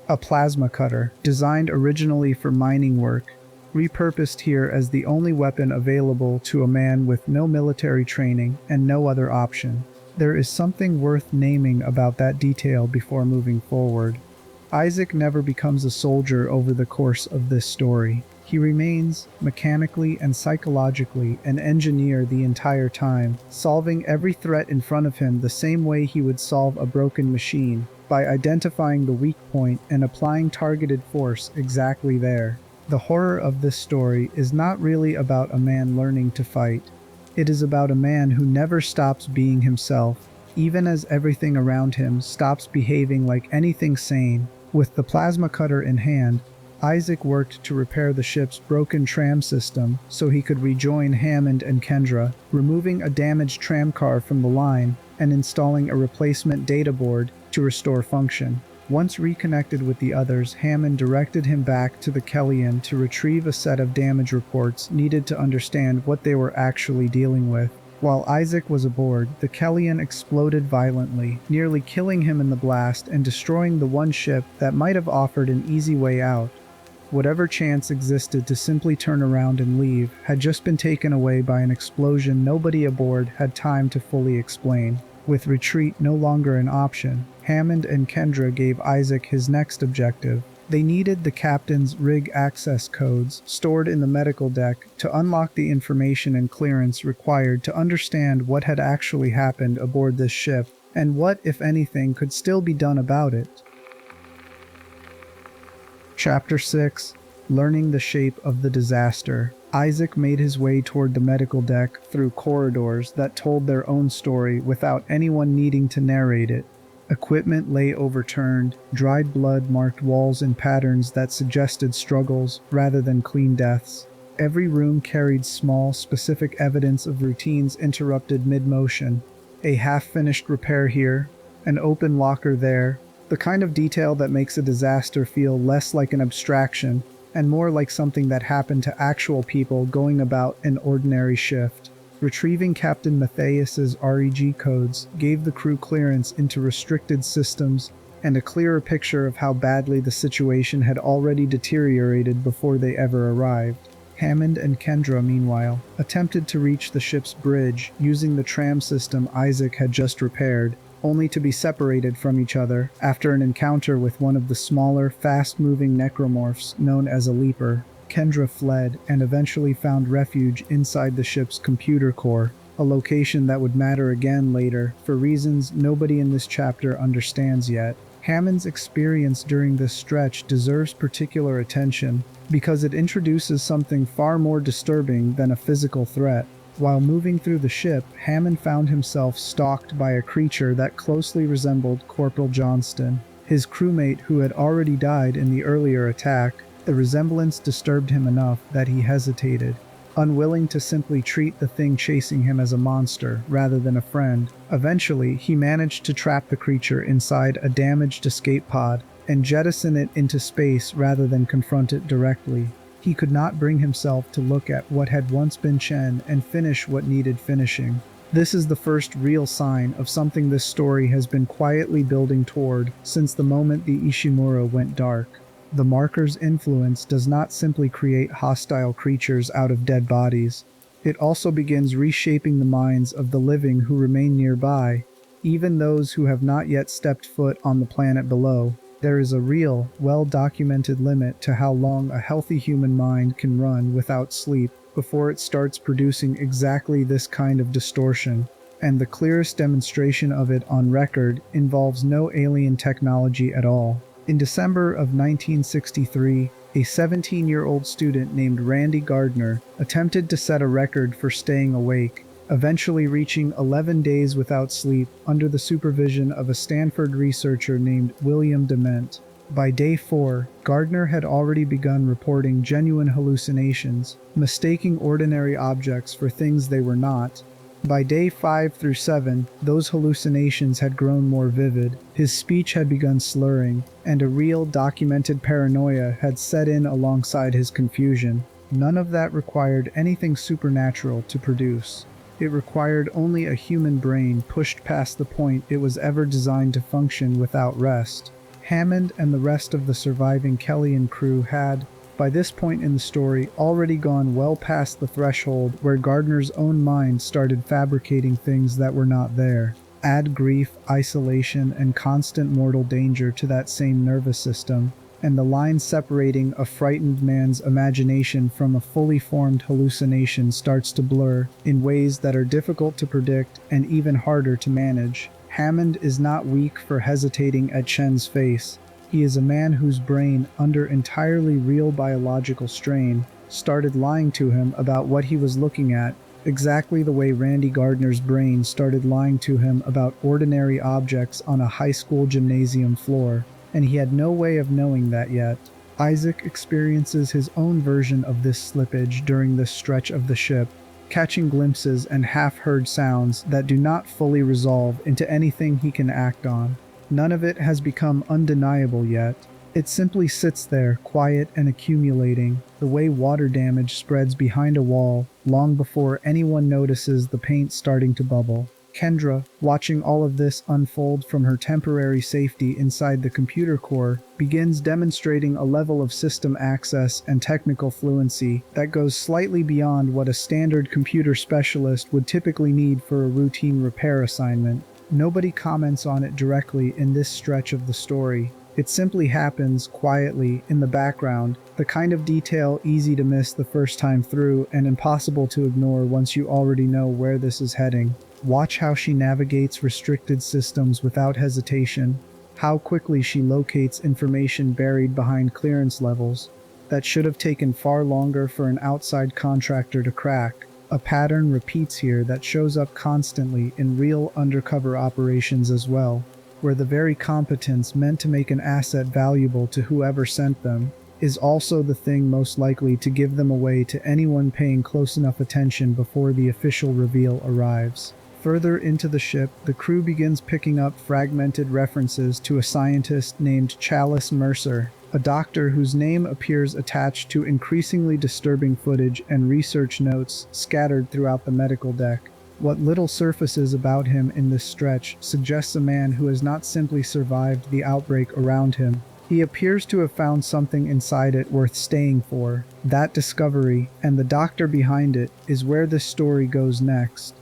A plasma cutter, designed originally for mining work, repurposed here as the only weapon available to a man with no military training and no other option. There is something worth naming about that detail before moving forward. Isaac never becomes a soldier over the course of this story. He remains, mechanically and psychologically, an engineer the entire time, solving every threat in front of him the same way he would solve a broken machine, by identifying the weak point and applying targeted force exactly there. The horror of this story is not really about a man learning to fight. It is about a man who never stops being himself, even as everything around him stops behaving like anything sane. With the plasma cutter in hand, Isaac worked to repair the ship's broken tram system so he could rejoin Hammond and Kendra, removing a damaged tramcar from the line and installing a replacement data board to restore function. Once reconnected with the others, Hammond directed him back to the Kellyan to retrieve a set of damage reports needed to understand what they were actually dealing with. While Isaac was aboard, the Kellyan exploded violently, nearly killing him in the blast and destroying the one ship that might have offered an easy way out. Whatever chance existed to simply turn around and leave had just been taken away by an explosion nobody aboard had time to fully explain. With retreat no longer an option, Hammond and Kendra gave Isaac his next objective. They needed the captain's rig access codes stored in the medical deck to unlock the information and clearance required to understand what had actually happened aboard this ship, and what, if anything, could still be done about it. Chapter 6: Learning the Shape of the Disaster. Isaac made his way toward the medical deck through corridors that told their own story without anyone needing to narrate it. Equipment lay overturned, dried blood marked walls in patterns that suggested struggles rather than clean deaths. Every room carried small, specific evidence of routines interrupted mid-motion. A half-finished repair here, an open locker there, the kind of detail that makes a disaster feel less like an abstraction and more like something that happened to actual people going about an ordinary shift. Retrieving Captain Matthias's REG codes gave the crew clearance into restricted systems and a clearer picture of how badly the situation had already deteriorated before they ever arrived. Hammond and Kendra, meanwhile, attempted to reach the ship's bridge using the tram system Isaac had just repaired, only to be separated from each other after an encounter with one of the smaller, fast-moving necromorphs known as a leaper. Kendra fled and eventually found refuge inside the ship's computer core, a location that would matter again later for reasons nobody in this chapter understands yet. Hammond's experience during this stretch deserves particular attention because it introduces something far more disturbing than a physical threat. While moving through the ship, Hammond found himself stalked by a creature that closely resembled Corporal Johnston, his crewmate who had already died in the earlier attack. The resemblance disturbed him enough that he hesitated, unwilling to simply treat the thing chasing him as a monster rather than a friend. Eventually, he managed to trap the creature inside a damaged escape pod and jettison it into space rather than confront it directly. He could not bring himself to look at what had once been Chen and finish what needed finishing. This is the first real sign of something this story has been quietly building toward since the moment the Ishimura went dark. The marker's influence does not simply create hostile creatures out of dead bodies. It also begins reshaping the minds of the living who remain nearby, even those who have not yet stepped foot on the planet below. There is a real, well-documented limit to how long a healthy human mind can run without sleep before it starts producing exactly this kind of distortion, and the clearest demonstration of it on record involves no alien technology at all. In December of 1963, a 17-year-old student named Randy Gardner attempted to set a record for staying awake, eventually reaching 11 days without sleep under the supervision of a Stanford researcher named William Dement. By day 4, Gardner had already begun reporting genuine hallucinations, mistaking ordinary objects for things they were not. By day 5 through 7, those hallucinations had grown more vivid, his speech had begun slurring, and a real, documented paranoia had set in alongside his confusion. None of that required anything supernatural to produce. It required only a human brain pushed past the point it was ever designed to function without rest. Hammond and the rest of the surviving Kellyan crew had, by this point in the story, already gone well past the threshold where Gardner's own mind started fabricating things that were not there. Add grief, isolation, and constant mortal danger to that same nervous system, and the line separating a frightened man's imagination from a fully formed hallucination starts to blur in ways that are difficult to predict and even harder to manage. Hammond is not weak for hesitating at Chen's face. He is a man whose brain, under entirely real biological strain, started lying to him about what he was looking at, exactly the way Randy Gardner's brain started lying to him about ordinary objects on a high school gymnasium floor, and he had no way of knowing that yet. Isaac experiences his own version of this slippage during this stretch of the ship, catching glimpses and half-heard sounds that do not fully resolve into anything he can act on. None of it has become undeniable yet. It simply sits there, quiet and accumulating, the way water damage spreads behind a wall long before anyone notices the paint starting to bubble. Kendra, watching all of this unfold from her temporary safety inside the computer core, begins demonstrating a level of system access and technical fluency that goes slightly beyond what a standard computer specialist would typically need for a routine repair assignment. Nobody comments on it directly in this stretch of the story. It simply happens quietly in the background, the kind of detail easy to miss the first time through and impossible to ignore once you already know where this is heading. Watch how she navigates restricted systems without hesitation, how quickly she locates information buried behind clearance levels that should have taken far longer for an outside contractor to crack. A pattern repeats here that shows up constantly in real undercover operations as well, where the very competence meant to make an asset valuable to whoever sent them is also the thing most likely to give them away to anyone paying close enough attention before the official reveal arrives. Further into the ship, the crew begins picking up fragmented references to a scientist named Chalice Mercer, a doctor whose name appears attached to increasingly disturbing footage and research notes scattered throughout the medical deck. What little surfaces about him in this stretch suggests a man who has not simply survived the outbreak around him. He appears to have found something inside it worth staying for. That discovery, and the doctor behind it, is where this story goes next.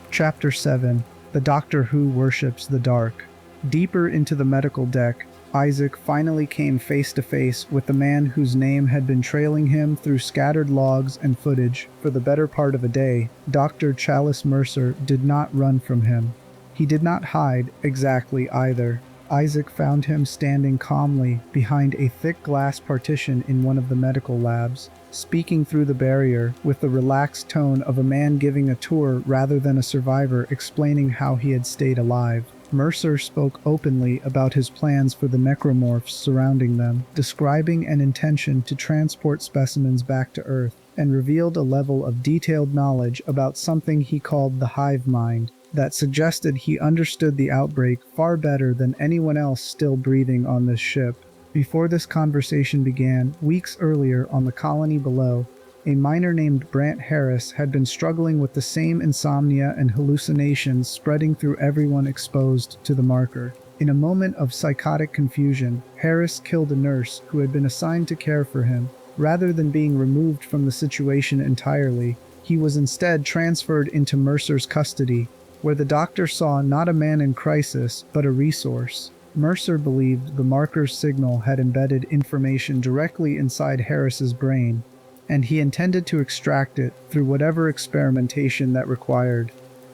Chapter 7. The Doctor Who Worships the Dark. Deeper into the medical deck, Isaac finally came face to face with the man whose name had been trailing him through scattered logs and footage for the better part of a day. Dr. Chalice Mercer did not run from him. He did not hide exactly either. Isaac found him standing calmly behind a thick glass partition in one of the medical labs, speaking through the barrier with the relaxed tone of a man giving a tour rather than a survivor explaining how he had stayed alive. Mercer spoke openly about his plans for the necromorphs surrounding them, describing an intention to transport specimens back to Earth, and revealed a level of detailed knowledge about something he called the hive mind that suggested he understood the outbreak far better than anyone else still breathing on this ship. Before this conversation began, weeks earlier on the colony below, a miner named Brant Harris had been struggling with the same insomnia and hallucinations spreading through everyone exposed to the marker. In a moment of psychotic confusion, Harris killed a nurse who had been assigned to care for him. Rather than being removed from the situation entirely, he was instead transferred into Mercer's custody, where the doctor saw not a man in crisis, but a resource. Mercer believed the marker's signal had embedded information directly inside Harris's brain, and he intended to extract it through whatever experimentation that required.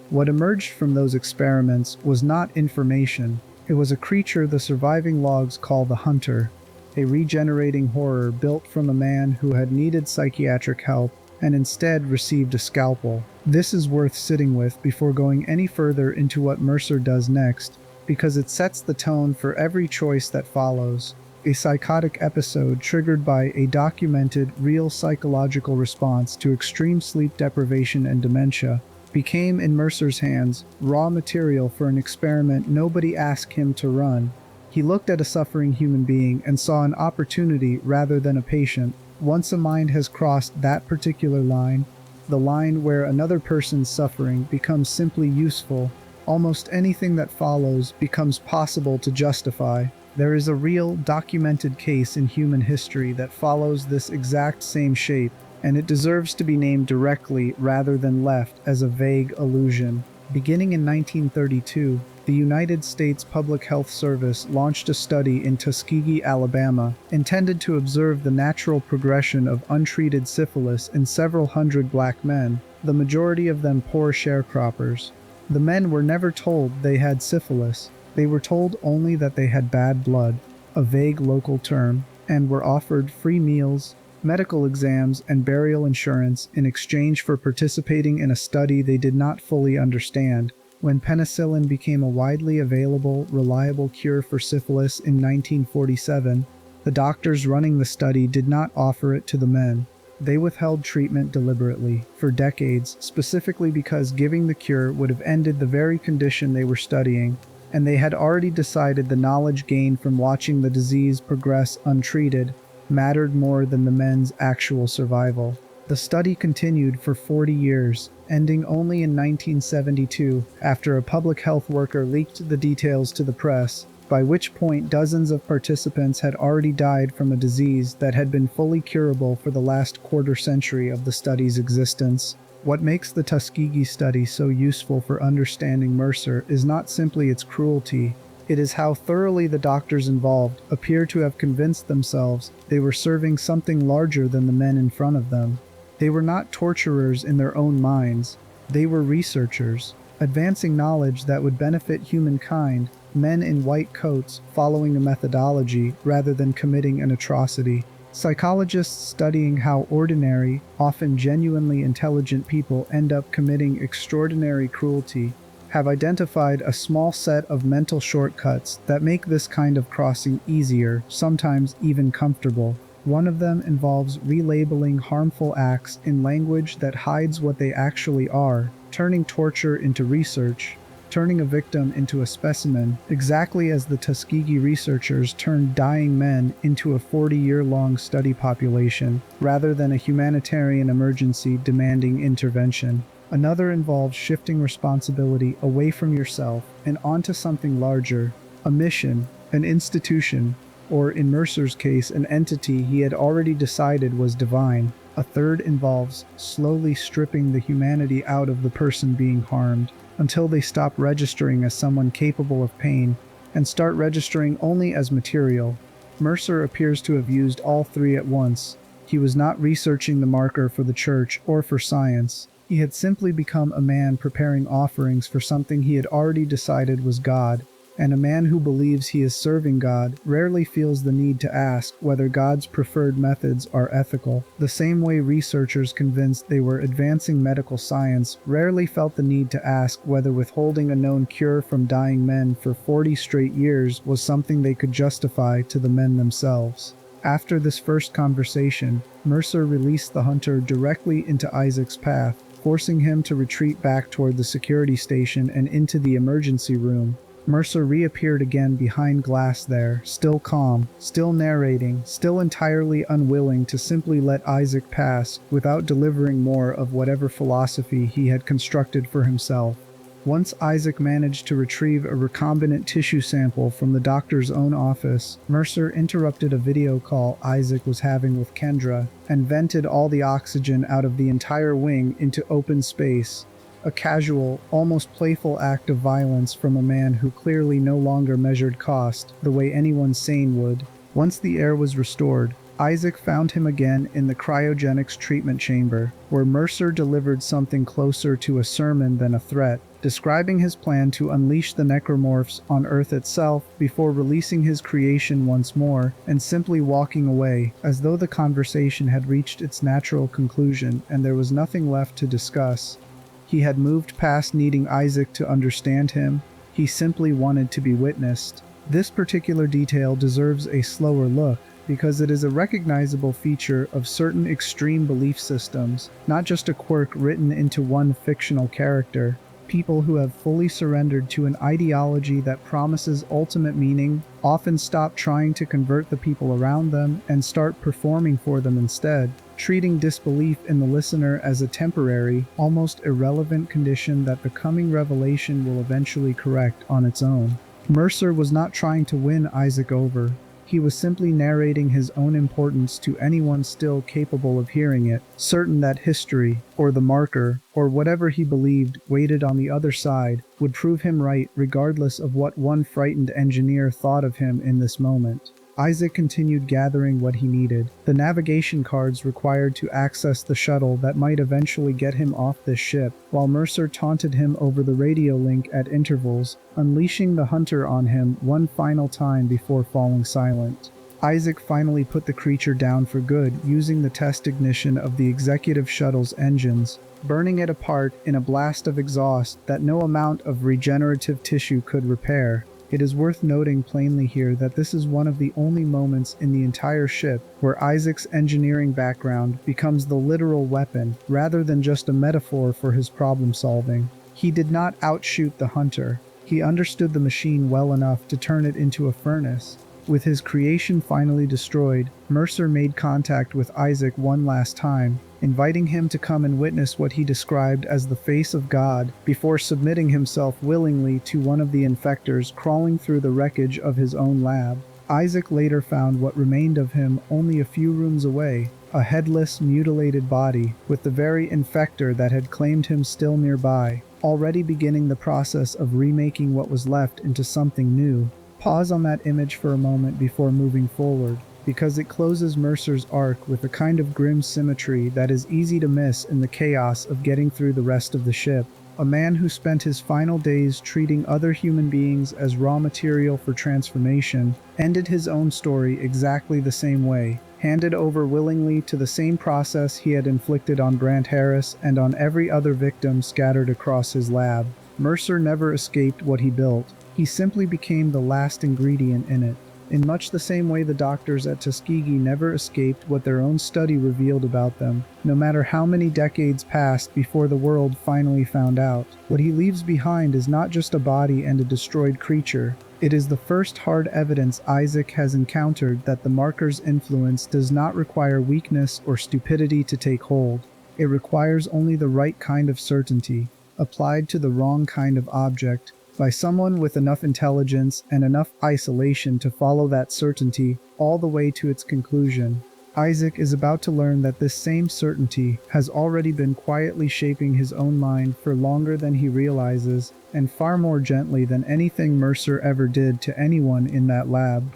What emerged from those experiments was not information. It was a creature the surviving logs call the Hunter, a regenerating horror built from a man who had needed psychiatric help and instead received a scalpel. This is worth sitting with before going any further into what Mercer does next, because it sets the tone for every choice that follows. A psychotic episode triggered by a documented, real psychological response to extreme sleep deprivation and dementia became, in Mercer's hands, raw material for an experiment nobody asked him to run. He looked at a suffering human being and saw an opportunity rather than a patient. Once a mind has crossed that particular line, the line where another person's suffering becomes simply useful, almost anything that follows becomes possible to justify. There is a real, documented case in human history that follows this exact same shape, and it deserves to be named directly rather than left as a vague allusion. Beginning in 1932, The United States Public Health Service launched a study in Tuskegee, Alabama, intended to observe the natural progression of untreated syphilis in several hundred black men, the majority of them poor sharecroppers. The men were never told they had syphilis. They were told only that they had bad blood, a vague local term, and were offered free meals, medical exams, and burial insurance in exchange for participating in a study they did not fully understand. When penicillin became a widely available, reliable cure for syphilis in 1947, the doctors running the study did not offer it to the men. They withheld treatment deliberately, for decades, specifically because giving the cure would have ended the very condition they were studying, and they had already decided the knowledge gained from watching the disease progress untreated mattered more than the men's actual survival. The study continued for 40 years, ending only in 1972 after a public health worker leaked the details to the press, by which point dozens of participants had already died from a disease that had been fully curable for the last quarter century of the study's existence. What makes the Tuskegee study so useful for understanding Mercer is not simply its cruelty. It is how thoroughly the doctors involved appear to have convinced themselves they were serving something larger than the men in front of them. They were not torturers in their own minds. They were researchers, advancing knowledge that would benefit humankind, men in white coats following a methodology rather than committing an atrocity. Psychologists studying how ordinary, often genuinely intelligent people end up committing extraordinary cruelty have identified a small set of mental shortcuts that make this kind of crossing easier, sometimes even comfortable. One of them involves relabeling harmful acts in language that hides what they actually are, turning torture into research, turning a victim into a specimen, exactly as the Tuskegee researchers turned dying men into a 40-year-long study population, rather than a humanitarian emergency demanding intervention. Another involves shifting responsibility away from yourself and onto something larger, a mission, an institution, or in Mercer's case, an entity he had already decided was divine. A third involves slowly stripping the humanity out of the person being harmed, until they stop registering as someone capable of pain and start registering only as material. Mercer appears to have used all three at once. He was not researching the marker for the church or for science. He had simply become a man preparing offerings for something he had already decided was God, and a man who believes he is serving God rarely feels the need to ask whether God's preferred methods are ethical. The same way researchers convinced they were advancing medical science rarely felt the need to ask whether withholding a known cure from dying men for 40 straight years was something they could justify to the men themselves. After this first conversation, Mercer released the hunter directly into Isaac's path, forcing him to retreat back toward the security station and into the emergency room. Mercer reappeared again behind glass there, still calm, still narrating, still entirely unwilling to simply let Isaac pass without delivering more of whatever philosophy he had constructed for himself. Once Isaac managed to retrieve a recombinant tissue sample from the doctor's own office, Mercer interrupted a video call Isaac was having with Kendra and vented all the oxygen out of the entire wing into open space. A casual, almost playful act of violence from a man who clearly no longer measured cost the way anyone sane would. Once the air was restored, Isaac found him again in the cryogenics treatment chamber, where Mercer delivered something closer to a sermon than a threat, describing his plan to unleash the necromorphs on Earth itself before releasing his creation once more and simply walking away, as though the conversation had reached its natural conclusion and there was nothing left to discuss. He had moved past needing Isaac to understand him. He simply wanted to be witnessed. This particular detail deserves a slower look because it is a recognizable feature of certain extreme belief systems, not just a quirk written into one fictional character. People who have fully surrendered to an ideology that promises ultimate meaning often stop trying to convert the people around them and start performing for them instead, treating disbelief in the listener as a temporary, almost irrelevant condition that the coming revelation will eventually correct on its own. Mercer was not trying to win Isaac over. He was simply narrating his own importance to anyone still capable of hearing it, certain that history, or the marker, or whatever he believed waited on the other side, would prove him right regardless of what one frightened engineer thought of him in this moment. Isaac continued gathering what he needed, the navigation cards required to access the shuttle that might eventually get him off this ship, while Mercer taunted him over the radio link at intervals, unleashing the hunter on him one final time before falling silent. Isaac finally put the creature down for good using the test ignition of the executive shuttle's engines, burning it apart in a blast of exhaust that no amount of regenerative tissue could repair. It is worth noting plainly here that this is one of the only moments in the entire ship where Isaac's engineering background becomes the literal weapon rather than just a metaphor for his problem solving. He did not outshoot the hunter. He understood the machine well enough to turn it into a furnace. With his creation finally destroyed, Mercer made contact with Isaac one last time, inviting him to come and witness what he described as the face of God before submitting himself willingly to one of the infectors crawling through the wreckage of his own lab. Isaac later found what remained of him only a few rooms away, a headless, mutilated body, with the very infector that had claimed him still nearby, already beginning the process of remaking what was left into something new. Pause on that image for a moment before moving forward, because it closes Mercer's arc with a kind of grim symmetry that is easy to miss in the chaos of getting through the rest of the ship. A man who spent his final days treating other human beings as raw material for transformation ended his own story exactly the same way, handed over willingly to the same process he had inflicted on Grant Harris and on every other victim scattered across his lab. Mercer never escaped what he built. He simply became the last ingredient in it. In much the same way the doctors at Tuskegee never escaped what their own study revealed about them, no matter how many decades passed before the world finally found out. What he leaves behind is not just a body and a destroyed creature. It is the first hard evidence Isaac has encountered that the marker's influence does not require weakness or stupidity to take hold. It requires only the right kind of certainty, applied to the wrong kind of object, by someone with enough intelligence and enough isolation to follow that certainty all the way to its conclusion. Isaac is about to learn that this same certainty has already been quietly shaping his own mind for longer than he realizes, and far more gently than anything Mercer ever did to anyone in that lab.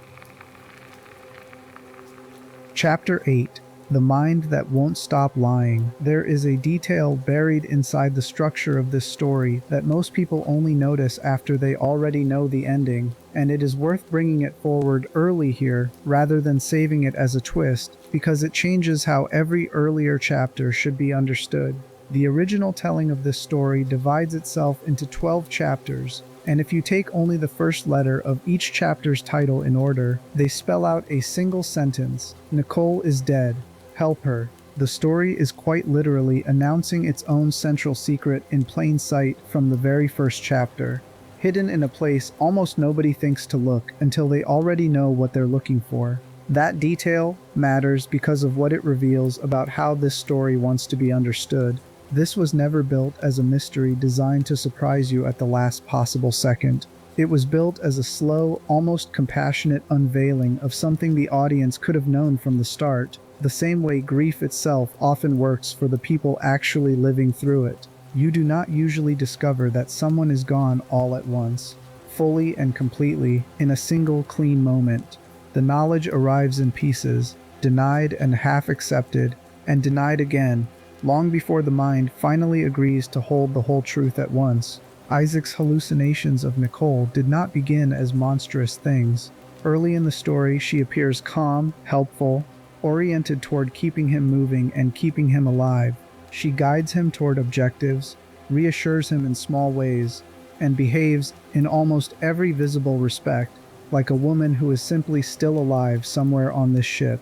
Chapter 8. The Mind That Won't Stop Lying. There is a detail buried inside the structure of this story that most people only notice after they already know the ending, and it is worth bringing it forward early here rather than saving it as a twist, because it changes how every earlier chapter should be understood. The original telling of this story divides itself into 12 chapters, and if you take only the first letter of each chapter's title in order, they spell out a single sentence: Nicole is dead. Help her. The story is quite literally announcing its own central secret in plain sight from the very first chapter, hidden in a place almost nobody thinks to look until they already know what they're looking for. That detail matters because of what it reveals about how this story wants to be understood. This was never built as a mystery designed to surprise you at the last possible second. It was built as a slow, almost compassionate unveiling of something the audience could have known from the start, the same way grief itself often works for the people actually living through it. You do not usually discover that someone is gone all at once, fully and completely, in a single clean moment. The knowledge arrives in pieces, denied and half accepted, and denied again, long before the mind finally agrees to hold the whole truth at once. Isaac's hallucinations of Nicole did not begin as monstrous things. Early in the story, she appears calm, helpful, oriented toward keeping him moving and keeping him alive. She guides him toward objectives, reassures him in small ways, and behaves, in almost every visible respect, like a woman who is simply still alive somewhere on this ship,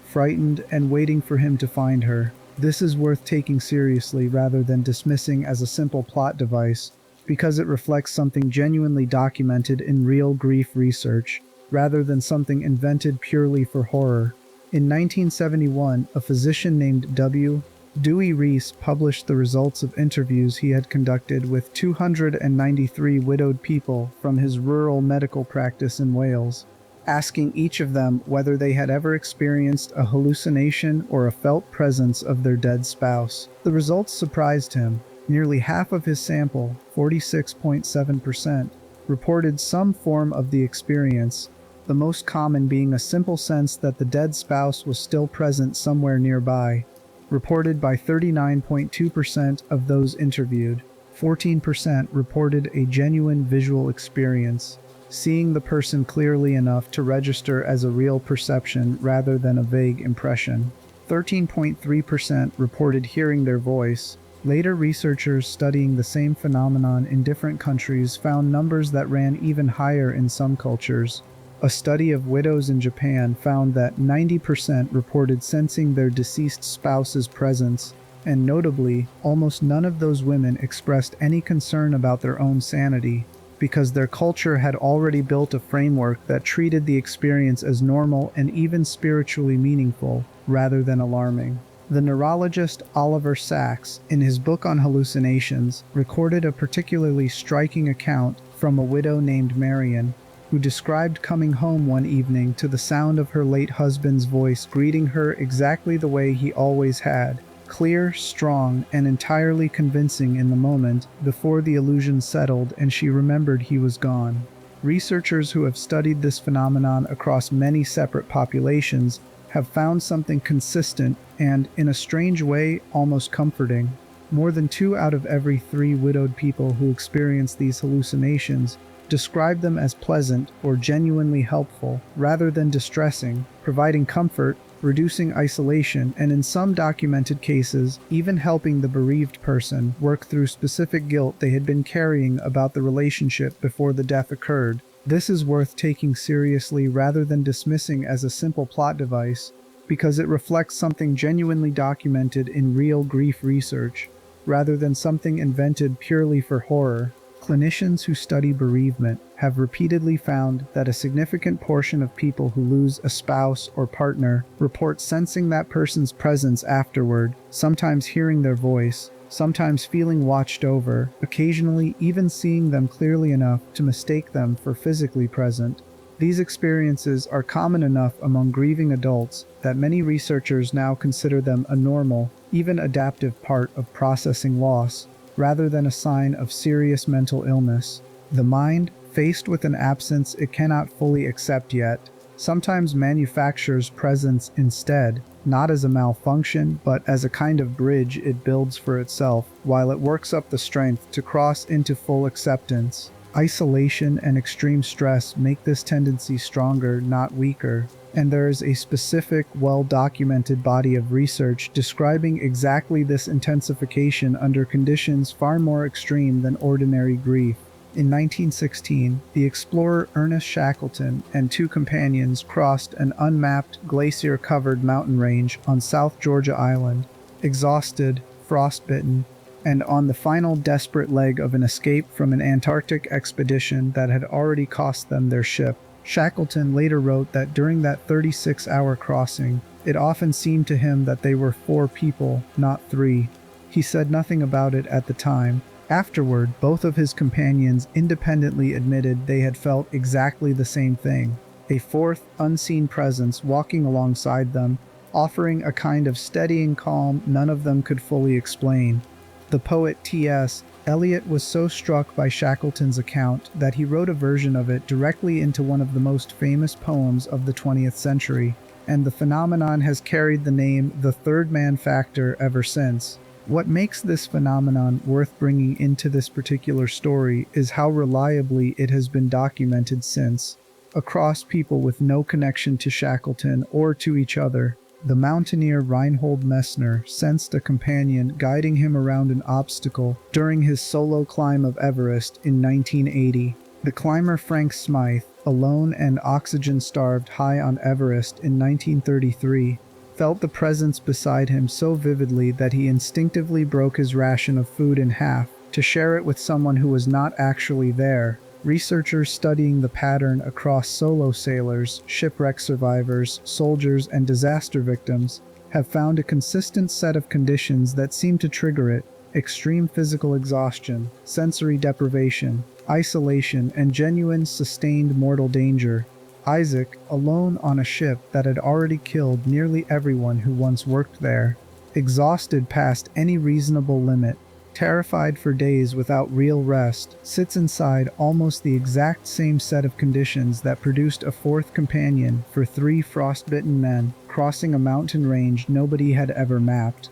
frightened and waiting for him to find her. This is worth taking seriously rather than dismissing as a simple plot device, because it reflects something genuinely documented in real grief research, rather than something invented purely for horror. In 1971, a physician named Dewey Reese published the results of interviews he had conducted with 293 widowed people from his rural medical practice in Wales. asking each of them whether they had ever experienced a hallucination or a felt presence of their dead spouse. The results surprised him. Nearly half of his sample, 46.7%, reported some form of the experience, the most common being a simple sense that the dead spouse was still present somewhere nearby, reported by 39.2% of those interviewed. 14% reported a genuine visual experience, seeing the person clearly enough to register as a real perception rather than a vague impression. 13.3% reported hearing their voice. Later researchers studying the same phenomenon in different countries found numbers that ran even higher in some cultures. A study of widows in Japan found that 90% reported sensing their deceased spouse's presence, and notably, almost none of those women expressed any concern about their own sanity, because their culture had already built a framework that treated the experience as normal and even spiritually meaningful, rather than alarming. The neurologist Oliver Sacks, in his book on hallucinations, recorded a particularly striking account from a widow named Marion, who described coming home one evening to the sound of her late husband's voice greeting her exactly the way he always had, clear, strong, and entirely convincing in the moment before the illusion settled and she remembered he was gone. Researchers who have studied this phenomenon across many separate populations have found something consistent and, in a strange way, almost comforting. More than 2 out of every 3 widowed people who experience these hallucinations describe them as pleasant or genuinely helpful, rather than distressing, providing comfort, reducing isolation, and in some documented cases, even helping the bereaved person work through specific guilt they had been carrying about the relationship before the death occurred. This is worth taking seriously rather than dismissing as a simple plot device, because it reflects something genuinely documented in real grief research, rather than something invented purely for horror. Clinicians who study bereavement have repeatedly found that a significant portion of people who lose a spouse or partner report sensing that person's presence afterward, sometimes hearing their voice, sometimes feeling watched over, occasionally even seeing them clearly enough to mistake them for physically present. These experiences are common enough among grieving adults that many researchers now consider them a normal, even adaptive part of processing loss, rather than a sign of serious mental illness. The mind, faced with an absence it cannot fully accept yet, sometimes manufactures presence instead, not as a malfunction, but as a kind of bridge it builds for itself, while it works up the strength to cross into full acceptance. Isolation and extreme stress make this tendency stronger, not weaker, and there is a specific, well-documented body of research describing exactly this intensification under conditions far more extreme than ordinary grief. In 1916, the explorer Ernest Shackleton and 2 companions crossed an unmapped, glacier-covered mountain range on South Georgia Island, exhausted, frostbitten, and on the final desperate leg of an escape from an Antarctic expedition that had already cost them their ship. Shackleton later wrote that during that 36-hour crossing, it often seemed to him that they were 4 people, not 3. He said nothing about it at the time. Afterward, both of his companions independently admitted they had felt exactly the same thing. A 4th, unseen presence walking alongside them, offering a kind of steadying calm none of them could fully explain. The poet T.S. Eliot was so struck by Shackleton's account that he wrote a version of it directly into one of the most famous poems of the 20th century, and the phenomenon has carried the name the third man factor ever since. What makes this phenomenon worth bringing into this particular story is how reliably it has been documented since, across people with no connection to Shackleton or to each other. The mountaineer Reinhold Messner sensed a companion guiding him around an obstacle during his solo climb of Everest in 1980. The climber Frank Smythe, alone and oxygen-starved high on Everest in 1933, felt the presence beside him so vividly that he instinctively broke his ration of food in half to share it with someone who was not actually there. Researchers studying the pattern across solo sailors, shipwreck survivors, soldiers, and disaster victims have found a consistent set of conditions that seem to trigger it: extreme physical exhaustion, sensory deprivation, isolation, and genuine sustained mortal danger. Isaac, alone on a ship that had already killed nearly everyone who once worked there, exhausted past any reasonable limit, terrified for days without real rest, sits inside almost the exact same set of conditions that produced a fourth companion for three frostbitten men crossing a mountain range nobody had ever mapped.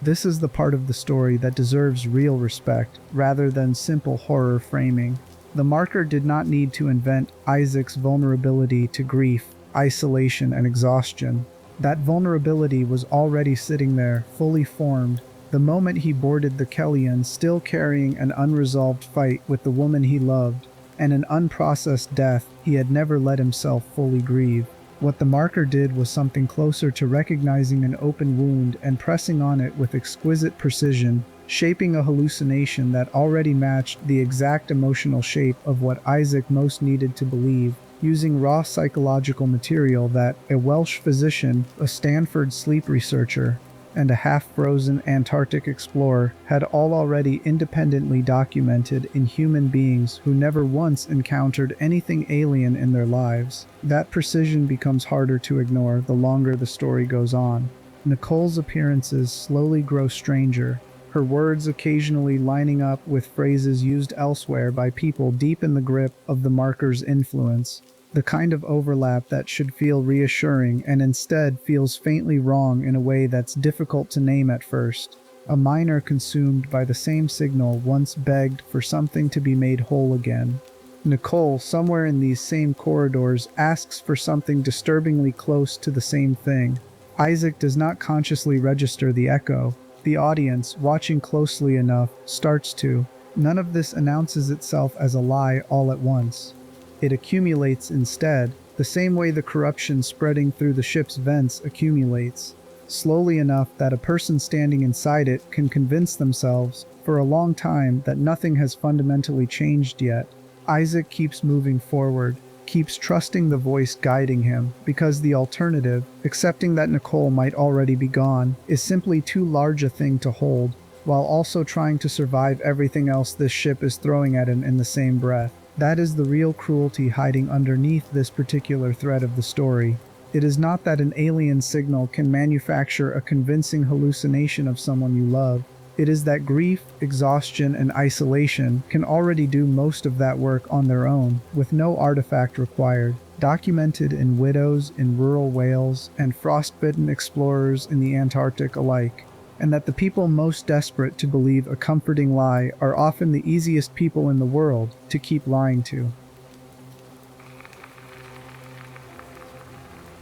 This is the part of the story that deserves real respect, rather than simple horror framing. The marker did not need to invent Isaac's vulnerability to grief, isolation, and exhaustion. That vulnerability was already sitting there, fully formed, the moment he boarded the Kellyan, still carrying an unresolved fight with the woman he loved, and an unprocessed death he had never let himself fully grieve. What the marker did was something closer to recognizing an open wound and pressing on it with exquisite precision, shaping a hallucination that already matched the exact emotional shape of what Isaac most needed to believe, using raw psychological material that a Welsh physician, a Stanford sleep researcher, and a half-frozen Antarctic explorer had all already independently documented in human beings who never once encountered anything alien in their lives. That precision becomes harder to ignore the longer the story goes on. Nicole's appearances slowly grow stranger, her words occasionally lining up with phrases used elsewhere by people deep in the grip of the marker's influence. The kind of overlap that should feel reassuring and instead feels faintly wrong in a way that's difficult to name at first. A miner consumed by the same signal once begged for something to be made whole again. Nicole, somewhere in these same corridors, asks for something disturbingly close to the same thing. Isaac does not consciously register the echo. The audience, watching closely enough, starts to. None of this announces itself as a lie all at once. It accumulates instead, the same way the corruption spreading through the ship's vents accumulates, slowly enough that a person standing inside it can convince themselves, for a long time, that nothing has fundamentally changed yet. Isaac keeps moving forward, keeps trusting the voice guiding him, because the alternative, accepting that Nicole might already be gone, is simply too large a thing to hold, while also trying to survive everything else this ship is throwing at him in the same breath. That is the real cruelty hiding underneath this particular thread of the story. It is not that an alien signal can manufacture a convincing hallucination of someone you love. It is that grief, exhaustion, and isolation can already do most of that work on their own, with no artifact required. Documented in widows in rural Wales and frostbitten explorers in the Antarctic alike. And that the people most desperate to believe a comforting lie are often the easiest people in the world to keep lying to.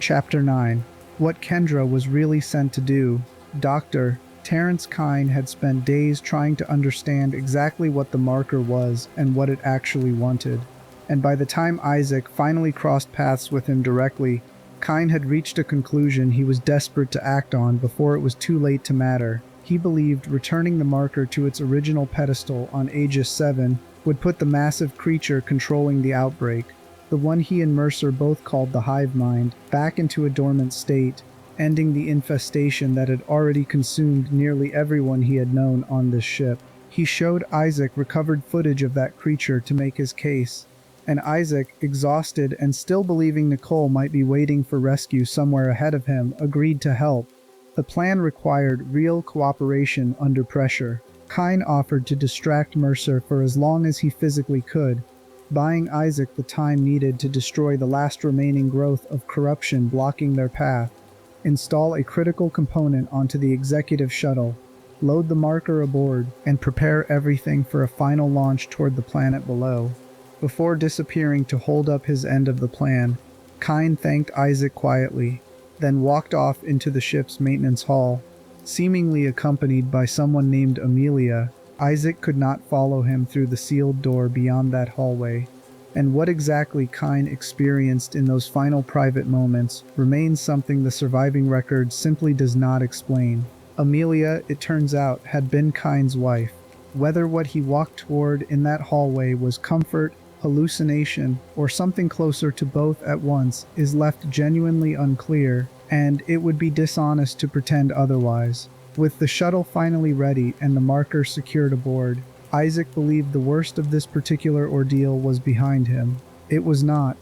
Chapter 9. What Kendra was really sent to do. Dr. Terence Kyne had spent days trying to understand exactly what the marker was and what it actually wanted. And by the time Isaac finally crossed paths with him directly, Kyne had reached a conclusion he was desperate to act on before it was too late to matter. He believed returning the marker to its original pedestal on Aegis VII would put the massive creature controlling the outbreak, the one he and Mercer both called the hive mind, back into a dormant state, ending the infestation that had already consumed nearly everyone he had known on this ship. He showed Isaac recovered footage of that creature to make his case, and Isaac, exhausted and still believing Nicole might be waiting for rescue somewhere ahead of him, agreed to help. The plan required real cooperation under pressure. Kyne offered to distract Mercer for as long as he physically could, buying Isaac the time needed to destroy the last remaining growth of corruption blocking their path, install a critical component onto the executive shuttle, load the marker aboard, and prepare everything for a final launch toward the planet below. Before disappearing to hold up his end of the plan, Kyne thanked Isaac quietly, then walked off into the ship's maintenance hall. Seemingly accompanied by someone named Amelia, Isaac could not follow him through the sealed door beyond that hallway. And what exactly Kyne experienced in those final private moments remains something the surviving record simply does not explain. Amelia, it turns out, had been Kyne's wife. Whether what he walked toward in that hallway was comfort, hallucination, or something closer to both at once is left genuinely unclear, and it would be dishonest to pretend otherwise. With the shuttle finally ready and the marker secured aboard, Isaac believed the worst of this particular ordeal was behind him. It was not.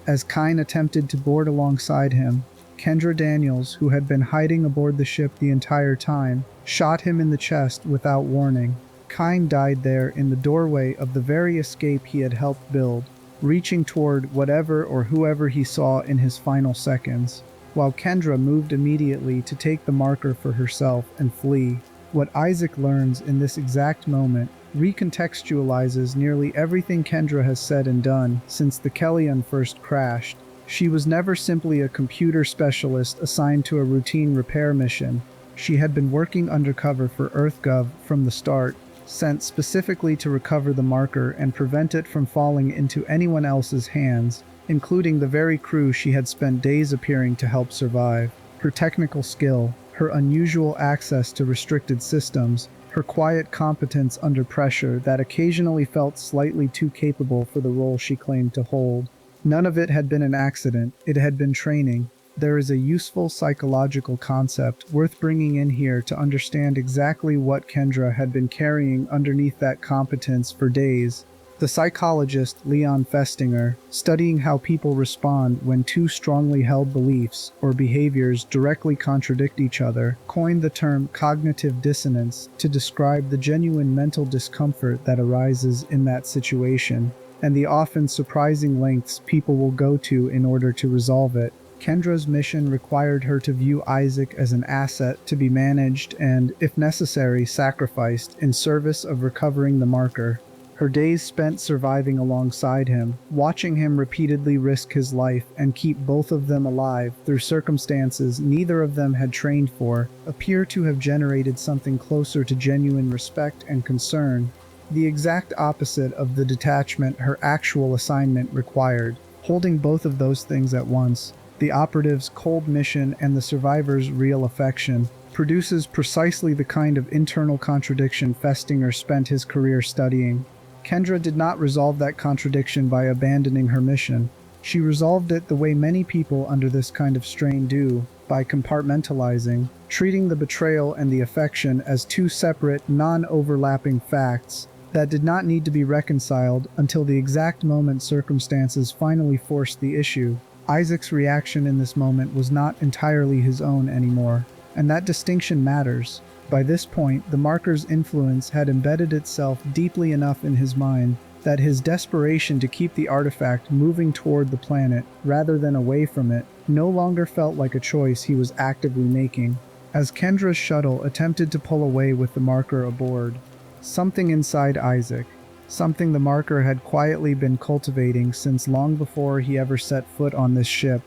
As Kyne attempted to board alongside him, Kendra Daniels, who had been hiding aboard the ship the entire time, shot him in the chest without warning. Kyne died there in the doorway of the very escape he had helped build, reaching toward whatever or whoever he saw in his final seconds, while Kendra moved immediately to take the marker for herself and flee. What Isaac learns in this exact moment recontextualizes nearly everything Kendra has said and done since the Kellyan first crashed. She was never simply a computer specialist assigned to a routine repair mission. She had been working undercover for EarthGov from the start, sent specifically to recover the marker and prevent it from falling into anyone else's hands, including the very crew she had spent days appearing to help survive. Her technical skill, her unusual access to restricted systems, her quiet competence under pressure that occasionally felt slightly too capable for the role she claimed to hold. None of it had been an accident, it had been training. There is a useful psychological concept worth bringing in here to understand exactly what Kendra had been carrying underneath that competence for days. The psychologist Leon Festinger, studying how people respond when two strongly held beliefs or behaviors directly contradict each other, coined the term cognitive dissonance to describe the genuine mental discomfort that arises in that situation, and the often surprising lengths people will go to in order to resolve it. Kendra's mission required her to view Isaac as an asset to be managed and, if necessary, sacrificed in service of recovering the marker. Her days spent surviving alongside him, watching him repeatedly risk his life and keep both of them alive through circumstances neither of them had trained for, appear to have generated something closer to genuine respect and concern. The exact opposite of the detachment her actual assignment required, holding both of those things at once, the operative's cold mission and the survivor's real affection, produces precisely the kind of internal contradiction Festinger spent his career studying. Kendra did not resolve that contradiction by abandoning her mission. She resolved it the way many people under this kind of strain do, by compartmentalizing, treating the betrayal and the affection as two separate, non-overlapping facts that did not need to be reconciled until the exact moment circumstances finally forced the issue. Isaac's reaction in this moment was not entirely his own anymore, and that distinction matters. By this point, the marker's influence had embedded itself deeply enough in his mind that his desperation to keep the artifact moving toward the planet rather than away from it no longer felt like a choice he was actively making. As Kendra's shuttle attempted to pull away with the marker aboard, something inside Isaac, something the marker had quietly been cultivating since long before he ever set foot on this ship,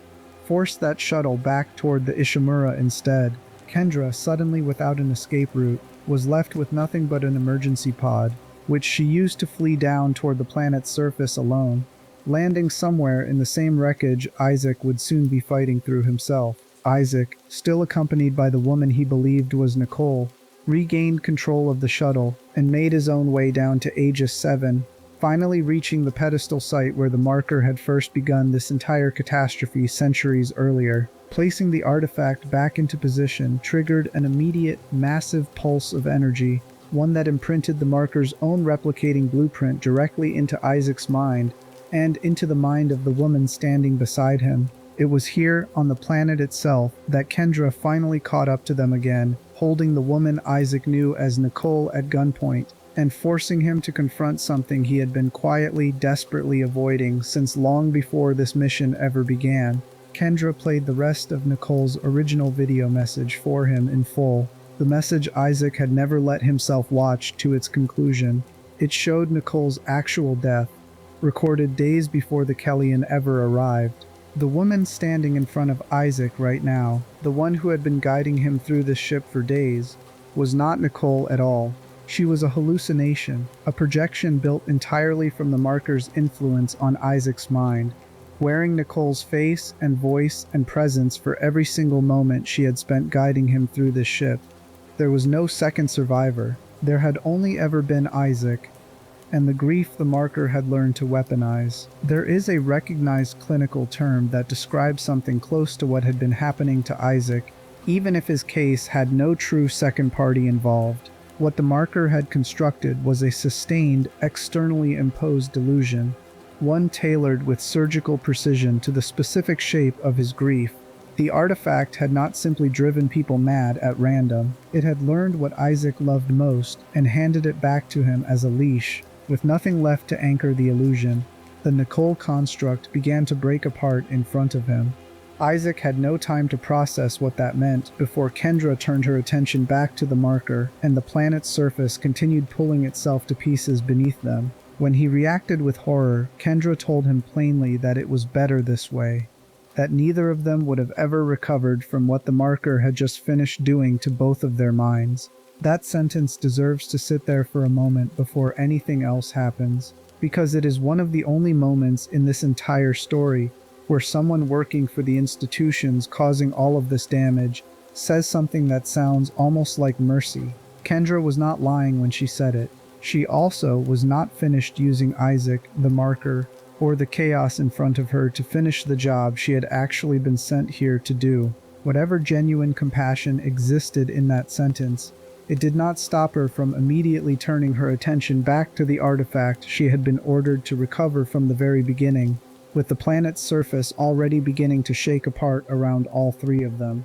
forced that shuttle back toward the Ishimura instead. Kendra, suddenly without an escape route, was left with nothing but an emergency pod, which she used to flee down toward the planet's surface alone, landing somewhere in the same wreckage Isaac would soon be fighting through himself. Isaac, still accompanied by the woman he believed was Nicole, regained control of the shuttle and made his own way down to Aegis VII, finally reaching the pedestal site where the marker had first begun this entire catastrophe centuries earlier. Placing the artifact back into position triggered an immediate, massive pulse of energy, one that imprinted the marker's own replicating blueprint directly into Isaac's mind and into the mind of the woman standing beside him. It was here, on the planet itself, that Kendra finally caught up to them again, holding the woman Isaac knew as Nicole at gunpoint, and forcing him to confront something he had been quietly, desperately avoiding since long before this mission ever began. Kendra played the rest of Nicole's original video message for him in full, the message Isaac had never let himself watch to its conclusion. It showed Nicole's actual death, recorded days before the Kellyan ever arrived. The woman standing in front of Isaac right now, the one who had been guiding him through this ship for days, was not Nicole at all. She was a hallucination, a projection built entirely from the marker's influence on Isaac's mind, wearing Nicole's face and voice and presence for every single moment she had spent guiding him through this ship. There was no second survivor. There had only ever been Isaac, and the grief the marker had learned to weaponize. There is a recognized clinical term that describes something close to what had been happening to Isaac, even if his case had no true second party involved. What the marker had constructed was a sustained, externally imposed delusion. one tailored with surgical precision to the specific shape of his grief. The artifact had not simply driven people mad at random, it had learned what Isaac loved most and handed it back to him as a leash. With nothing left to anchor the illusion, the Nicole construct began to break apart in front of him. Isaac had no time to process what that meant before Kendra turned her attention back to the marker and the planet's surface continued pulling itself to pieces beneath them. When he reacted with horror, Kendra told him plainly that it was better this way, that neither of them would have ever recovered from what the marker had just finished doing to both of their minds. That sentence deserves to sit there for a moment before anything else happens, because it is one of the only moments in this entire story where someone working for the institutions causing all of this damage says something that sounds almost like mercy. Kendra was not lying when she said it. She also was not finished using Isaac, the marker, or the chaos in front of her to finish the job she had actually been sent here to do. Whatever genuine compassion existed in that sentence, it did not stop her from immediately turning her attention back to the artifact she had been ordered to recover from the very beginning, with the planet's surface already beginning to shake apart around all three of them.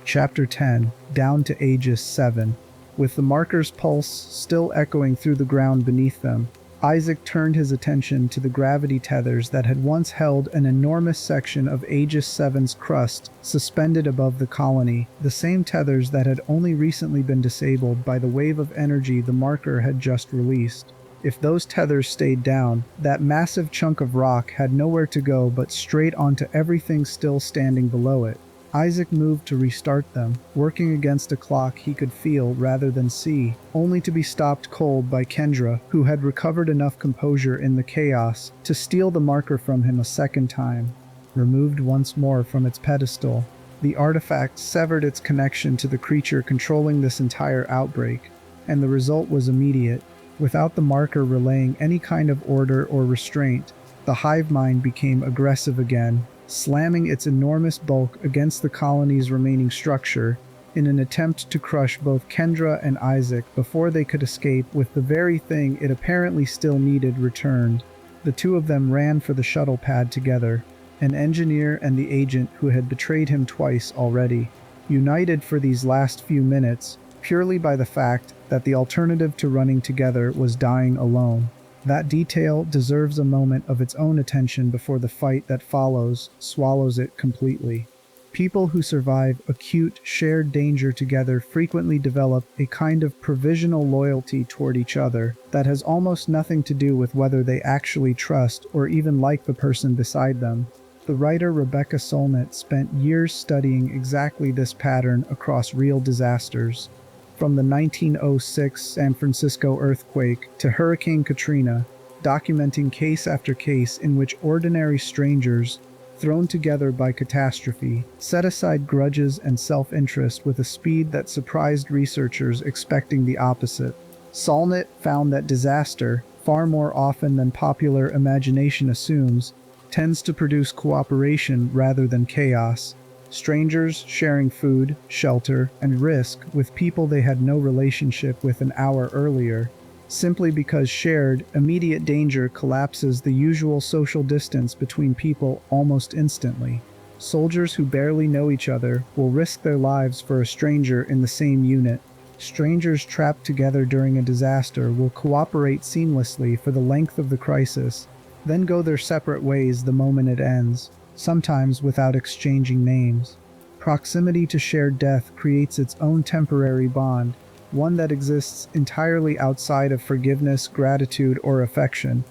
Chapter 10, Down to Aegis VII. With the marker's pulse still echoing through the ground beneath them, Isaac turned his attention to the gravity tethers that had once held an enormous section of Aegis VII's crust suspended above the colony, the same tethers that had only recently been disabled by the wave of energy the marker had just released. If those tethers stayed down, that massive chunk of rock had nowhere to go but straight onto everything still standing below it. Isaac moved to restart them, working against a clock he could feel rather than see, only to be stopped cold by Kendra, who had recovered enough composure in the chaos to steal the marker from him a second time. Removed once more from its pedestal, the artifact severed its connection to the creature controlling this entire outbreak, and the result was immediate. Without the marker relaying any kind of order or restraint, the hive mind became aggressive again, slamming its enormous bulk against the colony's remaining structure in an attempt to crush both Kendra and Isaac before they could escape with the very thing it apparently still needed returned. The two of them ran for the shuttle pad together, an engineer and the agent who had betrayed him twice already, united for these last few minutes purely by the fact that the alternative to running together was dying alone. That detail deserves a moment of its own attention before the fight that follows swallows it completely. People who survive acute, shared danger together frequently develop a kind of provisional loyalty toward each other that has almost nothing to do with whether they actually trust or even like the person beside them. The writer Rebecca Solnit spent years studying exactly this pattern across real disasters. From the 1906 San Francisco earthquake to Hurricane Katrina, documenting case after case in which ordinary strangers, thrown together by catastrophe, set aside grudges and self-interest with a speed that surprised researchers expecting the opposite. Solnit found that disaster, far more often than popular imagination assumes, tends to produce cooperation rather than chaos. Strangers sharing food, shelter, and risk with people they had no relationship with an hour earlier, simply because shared, immediate danger collapses the usual social distance between people almost instantly. Soldiers who barely know each other will risk their lives for a stranger in the same unit. Strangers trapped together during a disaster will cooperate seamlessly for the length of the crisis, then go their separate ways the moment it ends, sometimes without exchanging names. Proximity to shared death creates its own temporary bond, one that exists entirely outside of forgiveness, gratitude, or affection.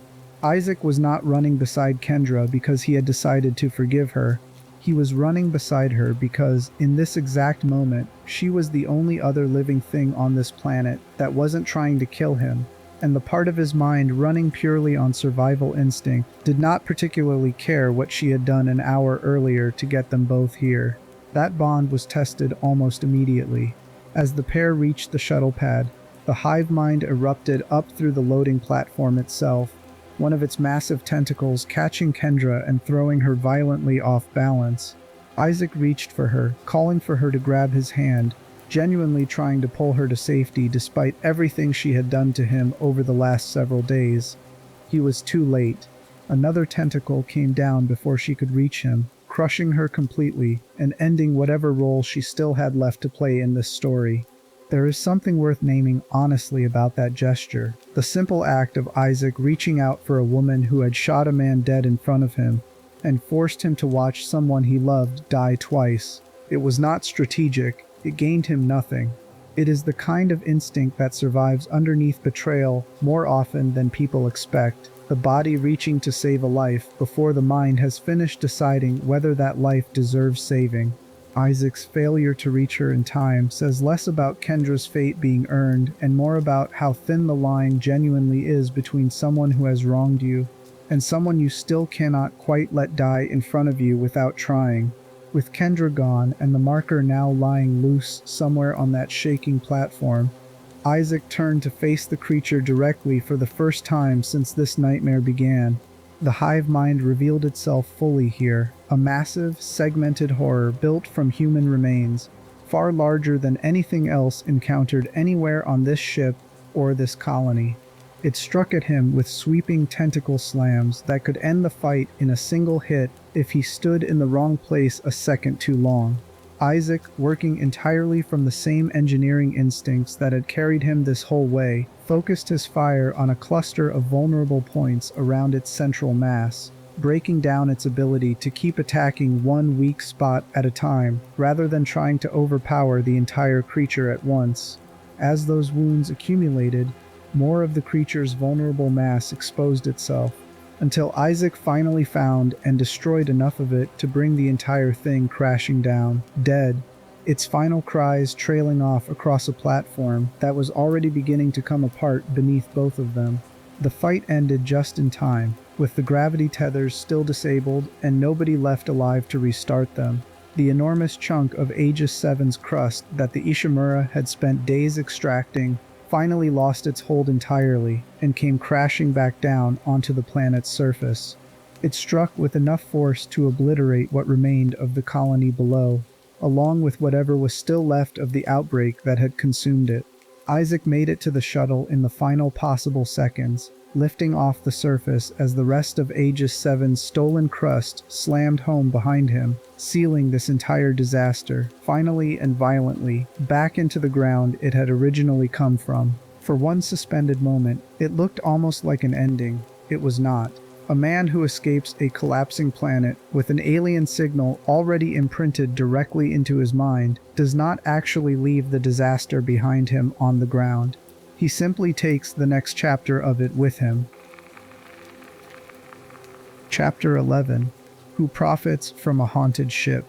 Isaac was not running beside Kendra because he had decided to forgive her. He was running beside her because, in this exact moment, she was the only other living thing on this planet that wasn't trying to kill him, and the part of his mind running purely on survival instinct did not particularly care what she had done an hour earlier to get them both here. That bond was tested almost immediately. As the pair reached the shuttle pad, the hive mind erupted up through the loading platform itself, one of its massive tentacles catching Kendra and throwing her violently off balance. Isaac reached for her, calling for her to grab his hand, genuinely trying to pull her to safety despite everything she had done to him over the last several days. He was too late. Another tentacle came down before she could reach him, crushing her completely and ending whatever role she still had left to play in this story. There is something worth naming honestly about that gesture. The simple act of Isaac reaching out for a woman who had shot a man dead in front of him and forced him to watch someone he loved die twice. It was not strategic. It gained him nothing. It is the kind of instinct that survives underneath betrayal more often than people expect. The body reaching to save a life before the mind has finished deciding whether that life deserves saving. Isaac's failure to reach her in time says less about Kendra's fate being earned and more about how thin the line genuinely is between someone who has wronged you and someone you still cannot quite let die in front of you without trying. With Kendra gone and the marker now lying loose somewhere on that shaking platform, Isaac turned to face the creature directly for the first time since this nightmare began. The hive mind revealed itself fully here, a massive, segmented horror built from human remains, far larger than anything else encountered anywhere on this ship or this colony. It struck at him with sweeping tentacle slams that could end the fight in a single hit if he stood in the wrong place a second too long. Isaac, working entirely from the same engineering instincts that had carried him this whole way, focused his fire on a cluster of vulnerable points around its central mass, breaking down its ability to keep attacking one weak spot at a time, rather than trying to overpower the entire creature at once. As those wounds accumulated, more of the creature's vulnerable mass exposed itself, until Isaac finally found and destroyed enough of it to bring the entire thing crashing down, dead, its final cries trailing off across a platform that was already beginning to come apart beneath both of them. The fight ended just in time, with the gravity tethers still disabled and nobody left alive to restart them. The enormous chunk of Aegis VII's crust that the Ishimura had spent days extracting finally lost its hold entirely and came crashing back down onto the planet's surface. It struck with enough force to obliterate what remained of the colony below, along with whatever was still left of the outbreak that had consumed it. Isaac made it to the shuttle in the final possible seconds, lifting off the surface as the rest of Aegis VII's stolen crust slammed home behind him, sealing this entire disaster, finally and violently, back into the ground it had originally come from. For one suspended moment, it looked almost like an ending. It was not. A man who escapes a collapsing planet with an alien signal already imprinted directly into his mind does not actually leave the disaster behind him on the ground. He simply takes the next chapter of it with him. Chapter 11. Who profits from a haunted ship?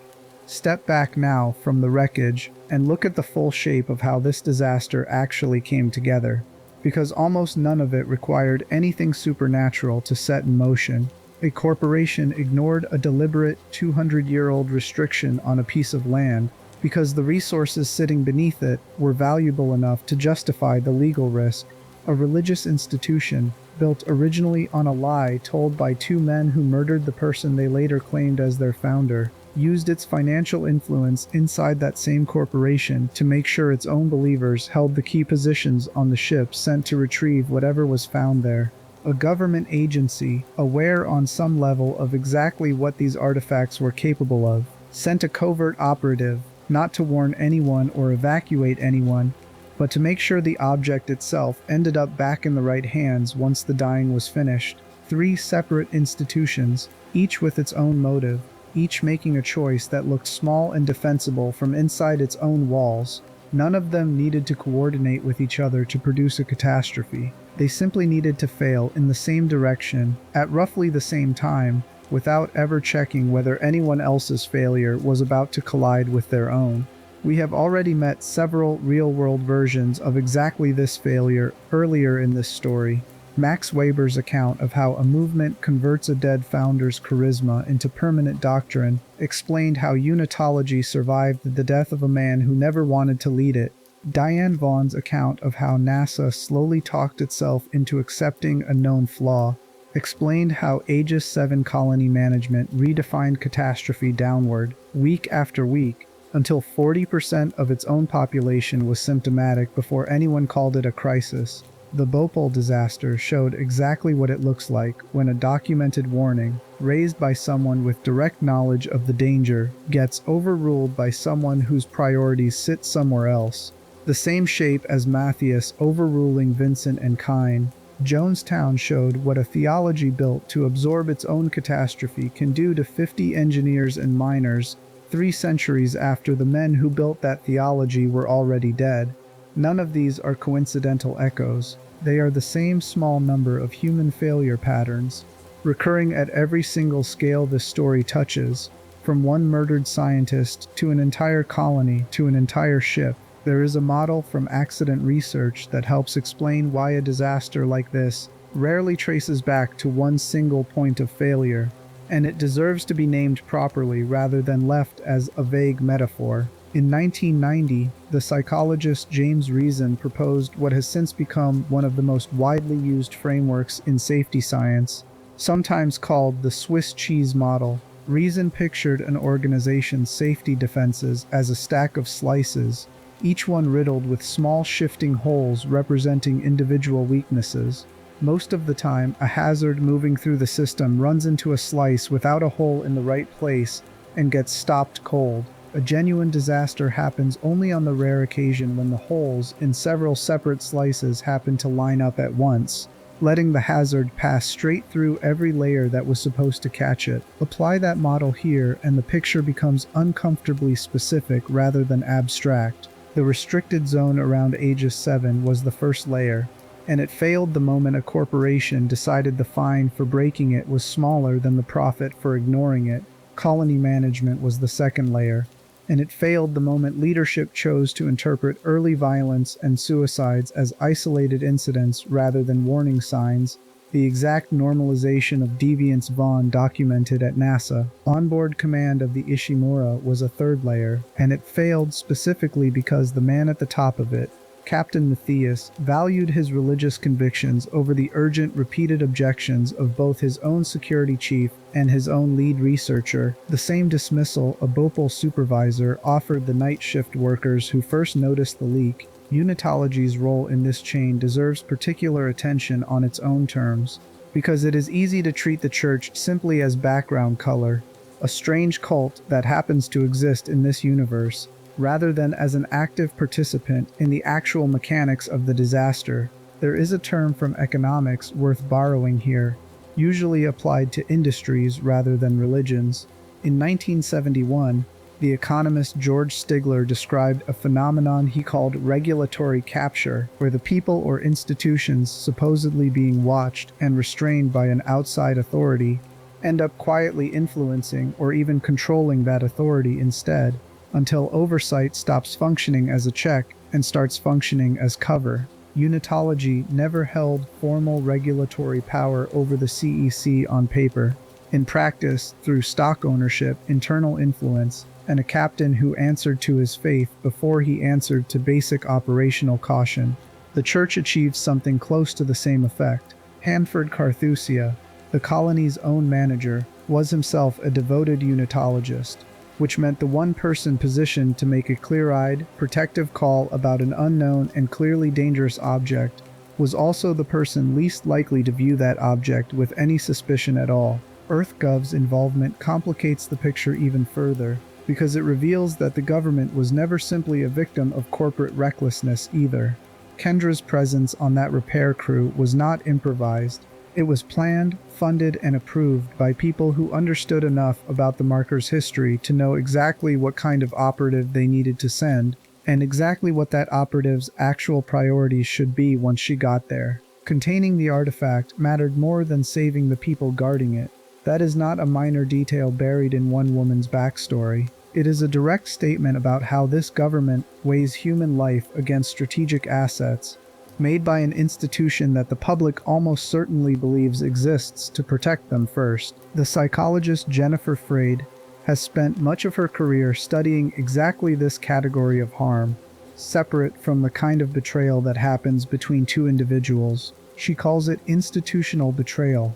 Step back now from the wreckage and look at the full shape of how this disaster actually came together, because almost none of it required anything supernatural to set in motion. A corporation ignored a deliberate 200-year-old restriction on a piece of land because the resources sitting beneath it were valuable enough to justify the legal risk. A religious institution, built originally on a lie told by two men who murdered the person they later claimed as their founder, used its financial influence inside that same corporation to make sure its own believers held the key positions on the ship sent to retrieve whatever was found there. A government agency, aware on some level of exactly what these artifacts were capable of, sent a covert operative, not to warn anyone or evacuate anyone, but to make sure the object itself ended up back in the right hands once the dying was finished. 3 separate institutions, each with its own motive, each making a choice that looked small and defensible from inside its own walls. None of them needed to coordinate with each other to produce a catastrophe. They simply needed to fail in the same direction, at roughly the same time, without ever checking whether anyone else's failure was about to collide with their own. We have already met several real-world versions of exactly this failure earlier in this story. Max Weber's account of how a movement converts a dead founder's charisma into permanent doctrine explained how unitology survived the death of a man who never wanted to lead it. Diane Vaughn's account of how NASA slowly talked itself into accepting a known flaw explained how Aegis VII colony management redefined catastrophe downward, week after week, until 40% of its own population was symptomatic before anyone called it a crisis. The Bhopal disaster showed exactly what it looks like when a documented warning, raised by someone with direct knowledge of the danger, gets overruled by someone whose priorities sit somewhere else. The same shape as Matthias overruling Vincent and Kine, Jonestown showed what a theology built to absorb its own catastrophe can do to 50 engineers and miners, 3 centuries after the men who built that theology were already dead. None of these are coincidental echoes. They are the same small number of human failure patterns, recurring at every single scale this story touches, from one murdered scientist to an entire colony to an entire ship. There is a model from accident research that helps explain why a disaster like this rarely traces back to one single point of failure, and it deserves to be named properly rather than left as a vague metaphor. In 1990, the psychologist James Reason proposed what has since become one of the most widely used frameworks in safety science, sometimes called the Swiss cheese model. Reason pictured an organization's safety defenses as a stack of slices, each one riddled with small shifting holes representing individual weaknesses. Most of the time, a hazard moving through the system runs into a slice without a hole in the right place and gets stopped cold. A genuine disaster happens only on the rare occasion when the holes in several separate slices happen to line up at once, letting the hazard pass straight through every layer that was supposed to catch it. Apply that model here and the picture becomes uncomfortably specific rather than abstract. The restricted zone around Aegis VII was the first layer, and it failed the moment a corporation decided the fine for breaking it was smaller than the profit for ignoring it. Colony management was the second layer, and it failed the moment leadership chose to interpret early violence and suicides as isolated incidents rather than warning signs. The exact normalization of deviance Vaughn documented at NASA. Onboard command of the Ishimura was a third layer, and it failed specifically because the man at the top of it, Captain Matthias, valued his religious convictions over the urgent, repeated objections of both his own security chief and his own lead researcher. The same dismissal a Bhopal supervisor offered the night shift workers who first noticed the leak. Unitology's role in this chain deserves particular attention on its own terms, because it is easy to treat the church simply as background color, a strange cult that happens to exist in this universe, rather than as an active participant in the actual mechanics of the disaster. There is a term from economics worth borrowing here, usually applied to industries rather than religions. In 1971, the economist George Stigler described a phenomenon he called regulatory capture, where the people or institutions supposedly being watched and restrained by an outside authority end up quietly influencing or even controlling that authority instead, until oversight stops functioning as a check and starts functioning as cover. Unitology never held formal regulatory power over the CEC on paper. In practice, through stock ownership, internal influence, and a captain who answered to his faith before he answered to basic operational caution, the church achieved something close to the same effect. Hanford Carthusia, the colony's own manager, was himself a devoted unitologist, which meant the one person positioned to make a clear-eyed, protective call about an unknown and clearly dangerous object was also the person least likely to view that object with any suspicion at all. EarthGov's involvement complicates the picture even further, because it reveals that the government was never simply a victim of corporate recklessness either. Kendra's presence on that repair crew was not improvised. It was planned, funded, and approved by people who understood enough about the marker's history to know exactly what kind of operative they needed to send, and exactly what that operative's actual priorities should be once she got there. Containing the artifact mattered more than saving the people guarding it. That is not a minor detail buried in one woman's backstory. It is a direct statement about how this government weighs human life against strategic assets, made by an institution that the public almost certainly believes exists to protect them first. The psychologist Jennifer Freyd has spent much of her career studying exactly this category of harm, separate from the kind of betrayal that happens between two individuals. She calls it institutional betrayal,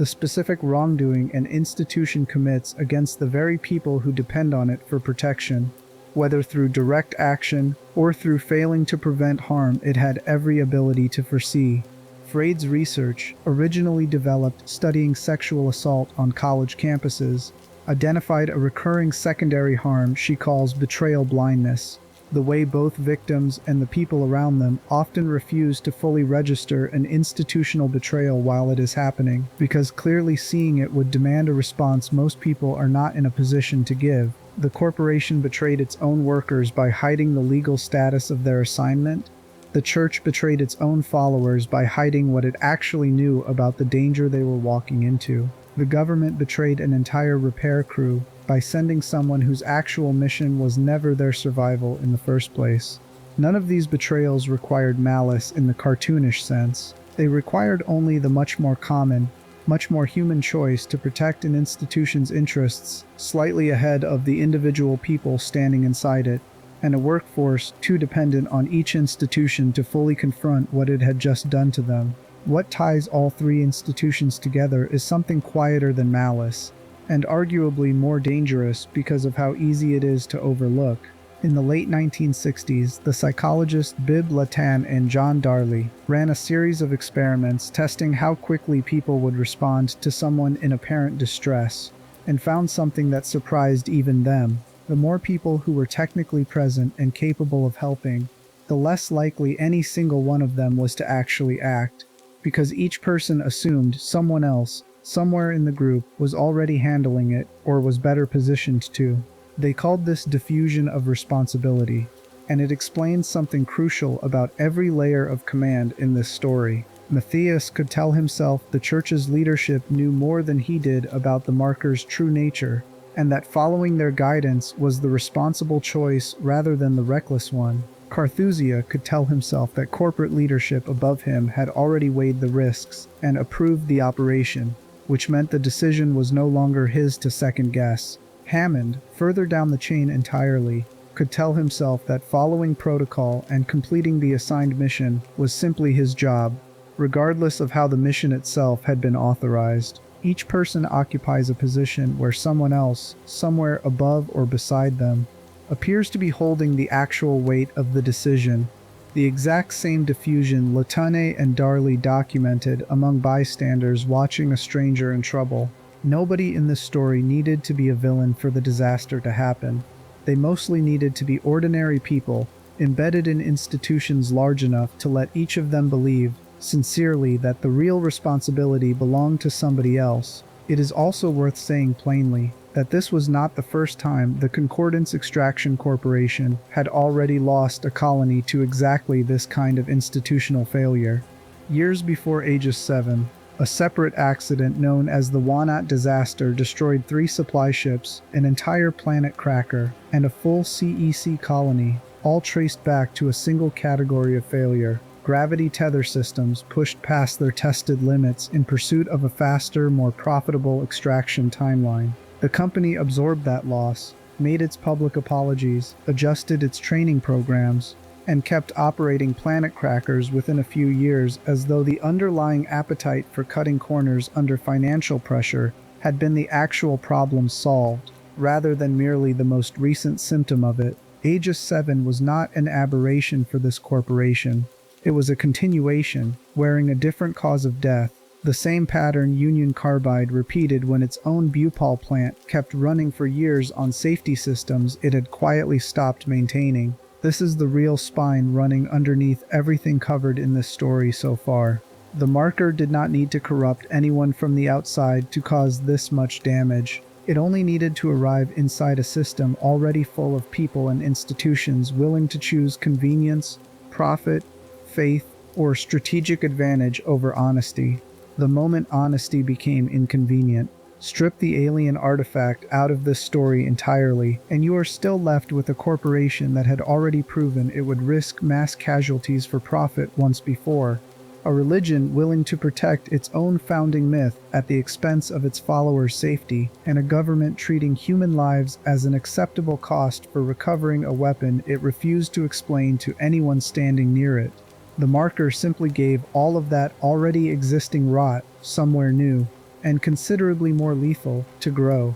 the specific wrongdoing an institution commits against the very people who depend on it for protection. Whether through direct action or through failing to prevent harm it had every ability to foresee. Freud's research, originally developed studying sexual assault on college campuses, identified a recurring secondary harm she calls betrayal blindness, the way both victims and the people around them often refuse to fully register an institutional betrayal while it is happening, because clearly seeing it would demand a response most people are not in a position to give. The corporation betrayed its own workers by hiding the legal status of their assignment. The church betrayed its own followers by hiding what it actually knew about the danger they were walking into. The government betrayed an entire repair crew by sending someone whose actual mission was never their survival in the first place. None of these betrayals required malice in the cartoonish sense. They required only the much more common, much more human choice to protect an institution's interests slightly ahead of the individual people standing inside it, and a workforce too dependent on each institution to fully confront what it had just done to them. What ties all three institutions together is something quieter than malice, and arguably more dangerous because of how easy it is to overlook. In the late 1960s, the psychologists Bibb Latan and John Darley ran a series of experiments testing how quickly people would respond to someone in apparent distress, and found something that surprised even them. The more people who were technically present and capable of helping, the less likely any single one of them was to actually act, because each person assumed someone else, somewhere in the group, was already handling it or was better positioned to. They called this diffusion of responsibility, and it explains something crucial about every layer of command in this story. Matthias could tell himself the church's leadership knew more than he did about the marker's true nature, and that following their guidance was the responsible choice rather than the reckless one. Carthusia could tell himself that corporate leadership above him had already weighed the risks and approved the operation, which meant the decision was no longer his to second-guess. Hammond, further down the chain entirely, could tell himself that following protocol and completing the assigned mission was simply his job, regardless of how the mission itself had been authorized. Each person occupies a position where someone else, somewhere above or beside them, appears to be holding the actual weight of the decision. The exact same diffusion Latane and Darley documented among bystanders watching a stranger in trouble. Nobody in this story needed to be a villain for the disaster to happen. They mostly needed to be ordinary people, embedded in institutions large enough to let each of them believe, sincerely, that the real responsibility belonged to somebody else. It is also worth saying plainly that this was not the first time the Concordance Extraction Corporation had already lost a colony to exactly this kind of institutional failure. Years before Aegis VII, a separate accident known as the Wanat disaster destroyed 3 supply ships, an entire planet cracker, and a full CEC colony, all traced back to a single category of failure. Gravity tether systems pushed past their tested limits in pursuit of a faster, more profitable extraction timeline. The company absorbed that loss, made its public apologies, adjusted its training programs, and kept operating planet crackers within a few years as though the underlying appetite for cutting corners under financial pressure had been the actual problem solved, rather than merely the most recent symptom of it. Aegis VII was not an aberration for this corporation. It was a continuation, wearing a different cause of death, the same pattern Union Carbide repeated when its own Bhopal plant kept running for years on safety systems it had quietly stopped maintaining. This is the real spine running underneath everything covered in this story so far. The marker did not need to corrupt anyone from the outside to cause this much damage. It only needed to arrive inside a system already full of people and institutions willing to choose convenience, profit, faith, or strategic advantage over honesty. The moment honesty became inconvenient, strip the alien artifact out of this story entirely, and you are still left with a corporation that had already proven it would risk mass casualties for profit once before, a religion willing to protect its own founding myth at the expense of its followers' safety, and a government treating human lives as an acceptable cost for recovering a weapon it refused to explain to anyone standing near it. The marker simply gave all of that already existing rot somewhere new, and considerably more lethal, to grow.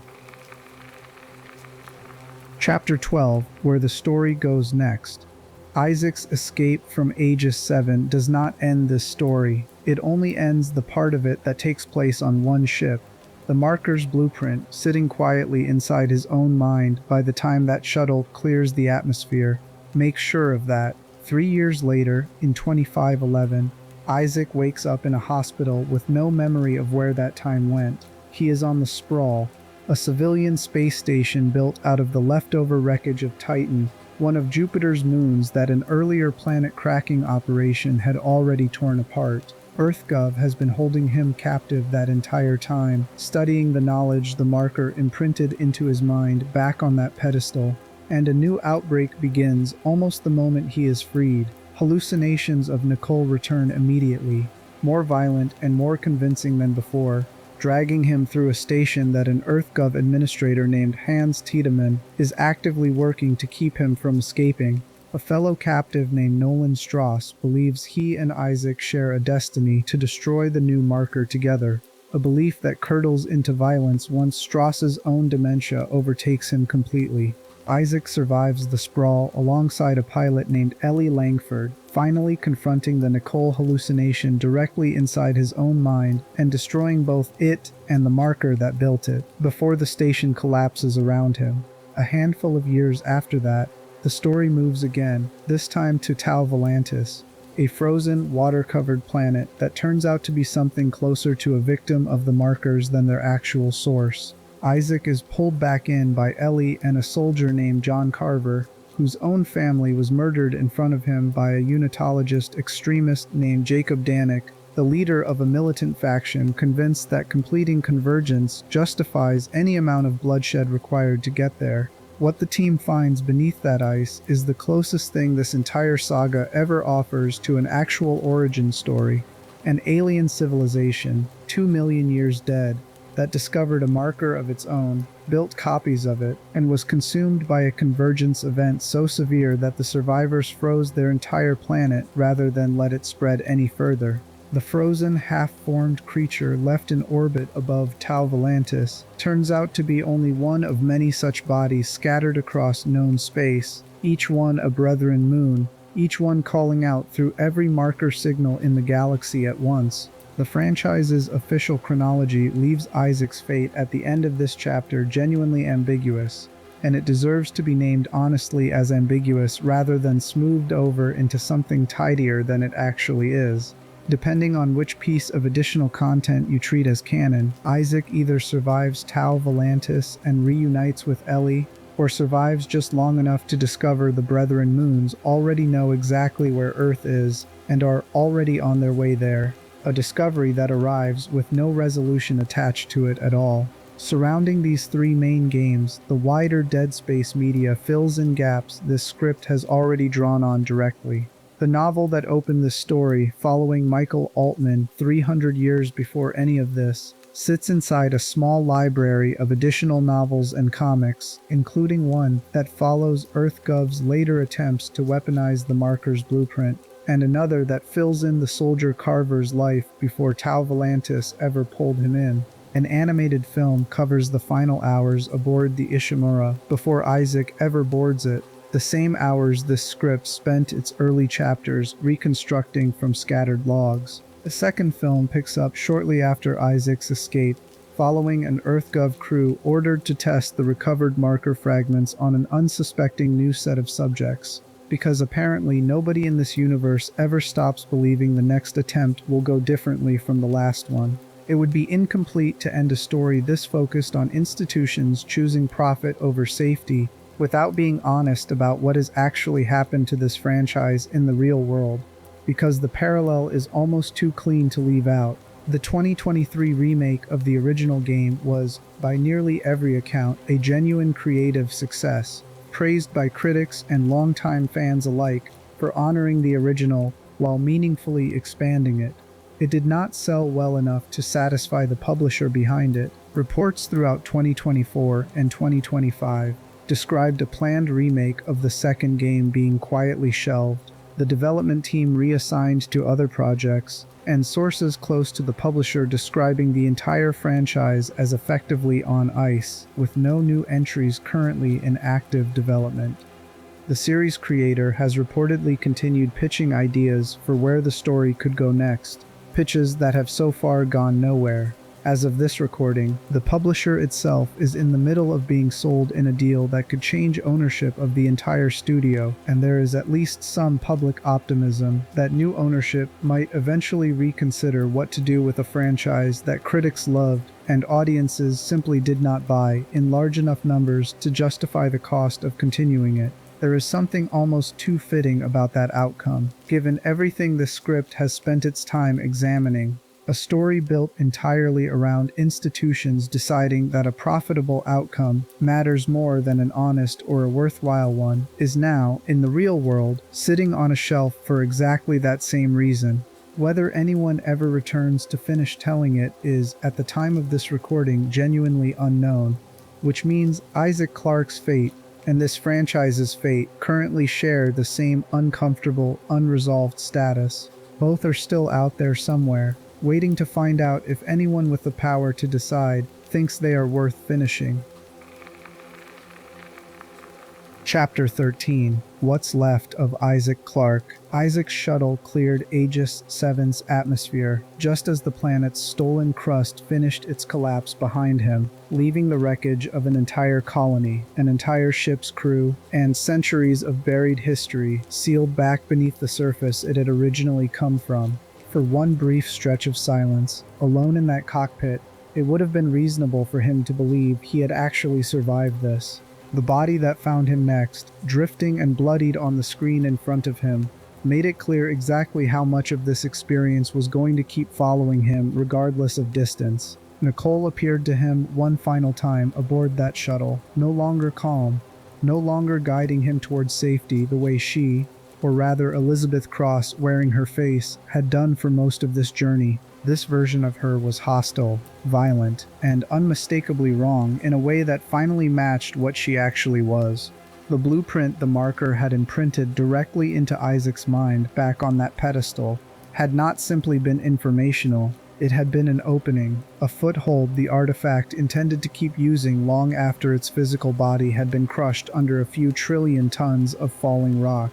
Chapter 12, where the story goes next. Isaac's escape from Aegis VII does not end this story. It only ends the part of it that takes place on one ship. The marker's blueprint, sitting quietly inside his own mind by the time that shuttle clears the atmosphere. Make sure of that. 3 years later, in 2511, Isaac wakes up in a hospital with no memory of where that time went. He is on the Sprawl, a civilian space station built out of the leftover wreckage of Titan, one of Jupiter's moons that an earlier planet-cracking operation had already torn apart. EarthGov has been holding him captive that entire time, studying the knowledge the marker imprinted into his mind back on that pedestal. And a new outbreak begins almost the moment he is freed. Hallucinations of Nicole return immediately, more violent and more convincing than before, dragging him through a station that an EarthGov administrator named Hans Tiedemann is actively working to keep him from escaping. A fellow captive named Nolan Strauss believes he and Isaac share a destiny to destroy the new marker together, a belief that curdles into violence once Strauss's own dementia overtakes him completely. Isaac survives the sprawl alongside a pilot named Ellie Langford, finally confronting the Nicole hallucination directly inside his own mind and destroying both it and the marker that built it, before the station collapses around him. A handful of years after that, the story moves again, this time to Tau Volantis, a frozen, water-covered planet that turns out to be something closer to a victim of the markers than their actual source. Isaac is pulled back in by Ellie and a soldier named John Carver, whose own family was murdered in front of him by a unitologist extremist named Jacob Danik, the leader of a militant faction convinced that completing convergence justifies any amount of bloodshed required to get there. What the team finds beneath that ice is the closest thing this entire saga ever offers to an actual origin story. An alien civilization, 2 million years dead, that discovered a marker of its own, built copies of it, and was consumed by a convergence event so severe that the survivors froze their entire planet rather than let it spread any further. The frozen, half-formed creature left in orbit above Tau Volantis turns out to be only one of many such bodies scattered across known space, each one a brethren moon, each one calling out through every marker signal in the galaxy at once. The franchise's official chronology leaves Isaac's fate at the end of this chapter genuinely ambiguous, and it deserves to be named honestly as ambiguous rather than smoothed over into something tidier than it actually is. Depending on which piece of additional content you treat as canon, Isaac either survives Tau Volantis and reunites with Ellie, or survives just long enough to discover the Brethren moons already know exactly where Earth is and are already on their way there. A discovery that arrives with no resolution attached to it at all. Surrounding these three main games, the wider Dead Space media fills in gaps this script has already drawn on directly. The novel that opened this story, following Michael Altman 300 years before any of this, sits inside a small library of additional novels and comics, including one that follows EarthGov's later attempts to weaponize the marker's blueprint, and another that fills in the soldier Carver's life before Tau Volantis ever pulled him in. An animated film covers the final hours aboard the Ishimura before Isaac ever boards it, the same hours this script spent its early chapters reconstructing from scattered logs. A second film picks up shortly after Isaac's escape, following an EarthGov crew ordered to test the recovered marker fragments on an unsuspecting new set of subjects. Because apparently nobody in this universe ever stops believing the next attempt will go differently from the last one. It would be incomplete to end a story this focused on institutions choosing profit over safety without being honest about what has actually happened to this franchise in the real world, because the parallel is almost too clean to leave out. The 2023 remake of the original game was, by nearly every account, a genuine creative success, praised by critics and longtime fans alike for honoring the original while meaningfully expanding it. It did not sell well enough to satisfy the publisher behind it. Reports throughout 2024 and 2025 described a planned remake of the second game being quietly shelved. the development team reassigned to other projects, and sources close to the publisher describing the entire franchise as effectively on ice, with no new entries currently in active development. The series creator has reportedly continued pitching ideas for where the story could go next, pitches that have so far gone nowhere. As of this recording, the publisher itself is in the middle of being sold in a deal that could change ownership of the entire studio, and there is at least some public optimism that new ownership might eventually reconsider what to do with a franchise that critics loved and audiences simply did not buy in large enough numbers to justify the cost of continuing it. There is something almost too fitting about that outcome, given everything the script has spent its time examining. A story built entirely around institutions deciding that a profitable outcome matters more than an honest or a worthwhile one is now, in the real world, sitting on a shelf for exactly that same reason. Whether anyone ever returns to finish telling it is, at the time of this recording, genuinely unknown, which means Isaac Clarke's fate and this franchise's fate currently share the same uncomfortable, unresolved status. Both are still out there somewhere, waiting to find out if anyone with the power to decide thinks they are worth finishing. Chapter 13. What's Left of Isaac Clarke. Isaac's shuttle cleared Aegis VII's atmosphere just as the planet's stolen crust finished its collapse behind him, leaving the wreckage of an entire colony, an entire ship's crew, and centuries of buried history sealed back beneath the surface it had originally come from. For one brief stretch of silence, alone in that cockpit, it would have been reasonable for him to believe he had actually survived this. The body that found him next, drifting and bloodied on the screen in front of him, made it clear exactly how much of this experience was going to keep following him regardless of distance. Nicole appeared to him one final time aboard that shuttle, no longer calm, no longer guiding him towards safety the way she, or rather Elizabeth Cross wearing her face, had done for most of this journey. This version of her was hostile, violent, and unmistakably wrong in a way that finally matched what she actually was. The blueprint the marker had imprinted directly into Isaac's mind back on that pedestal had not simply been informational, it had been an opening, a foothold the artifact intended to keep using long after its physical body had been crushed under a few trillion tons of falling rock.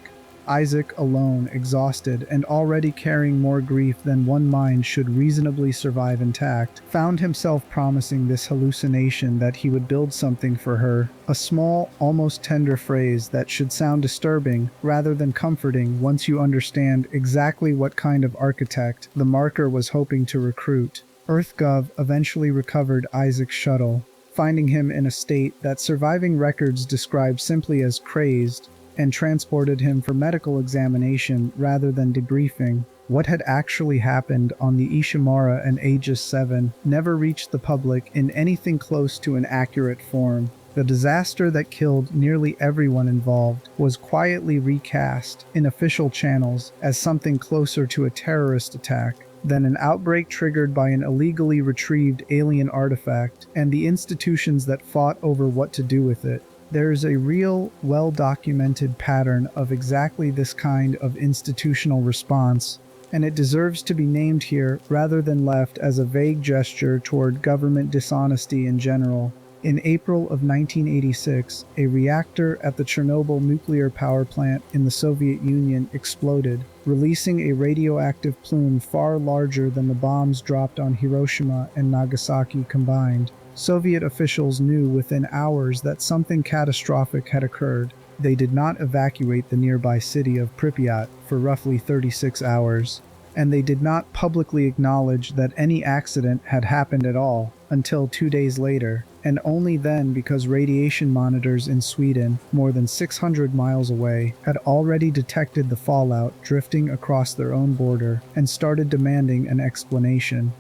Isaac, alone, exhausted, and already carrying more grief than one mind should reasonably survive intact, found himself promising this hallucination that he would build something for her, a small, almost tender phrase that should sound disturbing rather than comforting once you understand exactly what kind of architect the marker was hoping to recruit. EarthGov eventually recovered Isaac's shuttle, finding him in a state that surviving records describe simply as crazed, and transported him for medical examination rather than debriefing. What had actually happened on the Ishimura and Aegis VII never reached the public in anything close to an accurate form. The disaster that killed nearly everyone involved was quietly recast in official channels as something closer to a terrorist attack than an outbreak triggered by an illegally retrieved alien artifact and the institutions that fought over what to do with it. There is a real, well-documented pattern of exactly this kind of institutional response, and it deserves to be named here rather than left as a vague gesture toward government dishonesty in general. In April of 1986, a reactor at the Chernobyl nuclear power plant in the Soviet Union exploded, releasing a radioactive plume far larger than the bombs dropped on Hiroshima and Nagasaki combined. Soviet officials knew within hours that something catastrophic had occurred. They did not evacuate the nearby city of Pripyat for roughly 36 hours, and they did not publicly acknowledge that any accident had happened at all until 2 days later, and only then because radiation monitors in Sweden, more than 600 miles away, had already detected the fallout drifting across their own border and started demanding an explanation.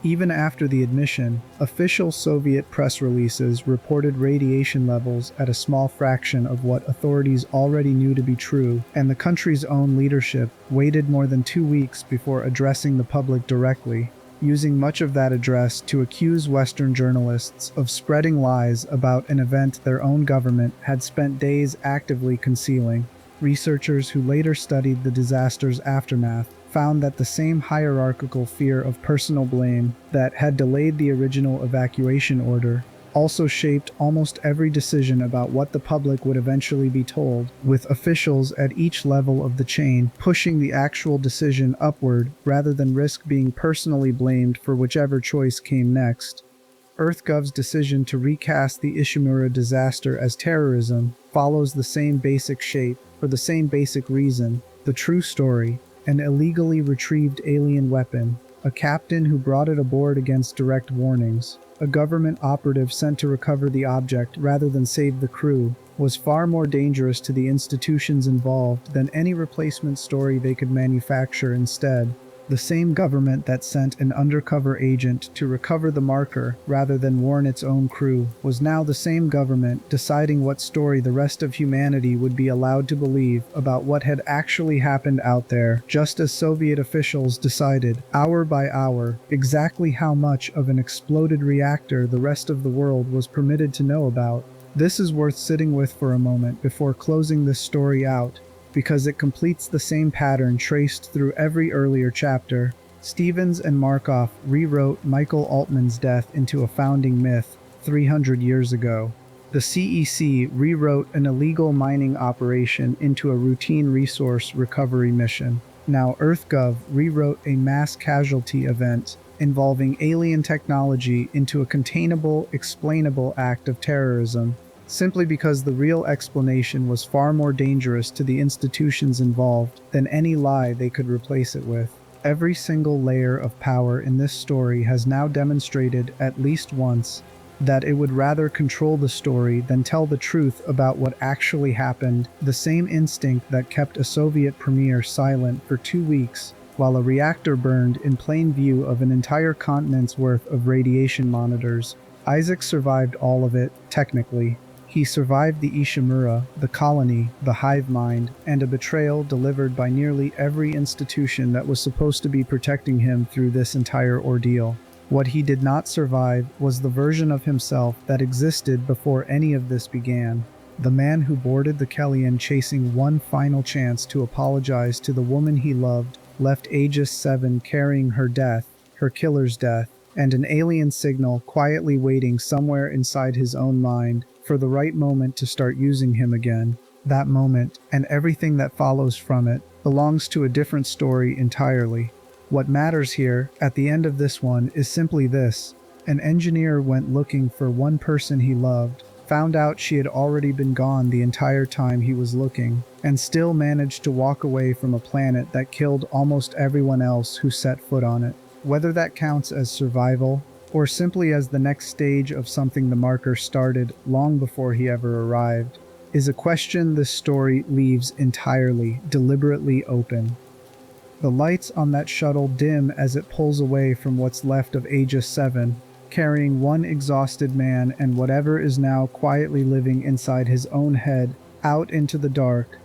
Even after the admission, official Soviet press releases reported radiation levels at a small fraction of what authorities already knew to be true, and the country's own leadership waited more than 2 weeks before addressing the public directly, using much of that address to accuse Western journalists of spreading lies about an event their own government had spent days actively concealing. Researchers who later studied the disaster's aftermath found that the same hierarchical fear of personal blame that had delayed the original evacuation order also shaped almost every decision about what the public would eventually be told, with officials at each level of the chain pushing the actual decision upward rather than risk being personally blamed for whichever choice came next. EarthGov's decision to recast the Ishimura disaster as terrorism follows the same basic shape for the same basic reason: the true story, an illegally retrieved alien weapon, a captain who brought it aboard against direct warnings, a government operative sent to recover the object rather than save the crew, was far more dangerous to the institutions involved than any replacement story they could manufacture instead. The same government that sent an undercover agent to recover the marker rather than warn its own crew was now the same government deciding what story the rest of humanity would be allowed to believe about what had actually happened out there, just as Soviet officials decided, hour by hour, exactly how much of an exploded reactor the rest of the world was permitted to know about. This is worth sitting with for a moment before closing this story out, because it completes the same pattern traced through every earlier chapter. Stevens and Markoff rewrote Michael Altman's death into a founding myth 300 years ago. The CEC rewrote an illegal mining operation into a routine resource recovery mission. Now EarthGov rewrote a mass casualty event involving alien technology into a containable, explainable act of terrorism, simply because the real explanation was far more dangerous to the institutions involved than any lie they could replace it with. Every single layer of power in this story has now demonstrated at least once that it would rather control the story than tell the truth about what actually happened, the same instinct that kept a Soviet premier silent for 2 weeks while a reactor burned in plain view of an entire continent's worth of radiation monitors. Isaac survived all of it, technically. He survived the Ishimura, the colony, the hive mind, and a betrayal delivered by nearly every institution that was supposed to be protecting him through this entire ordeal. What he did not survive was the version of himself that existed before any of this began. The man who boarded the Kellyan chasing one final chance to apologize to the woman he loved, left Aegis VII carrying her death, her killer's death, and an alien signal quietly waiting somewhere inside his own mind for the right moment to start using him again. That moment, and everything that follows from it, belongs to a different story entirely. What matters here, at the end of this one, is simply this: an engineer went looking for one person he loved, found out she had already been gone the entire time he was looking, and still managed to walk away from a planet that killed almost everyone else who set foot on it. Whether that counts as survival, or simply as the next stage of something the marker started long before he ever arrived, is a question this story leaves entirely, deliberately open. The lights on that shuttle dim as it pulls away from what's left of Aegis VII, carrying one exhausted man and whatever is now quietly living inside his own head out into the dark,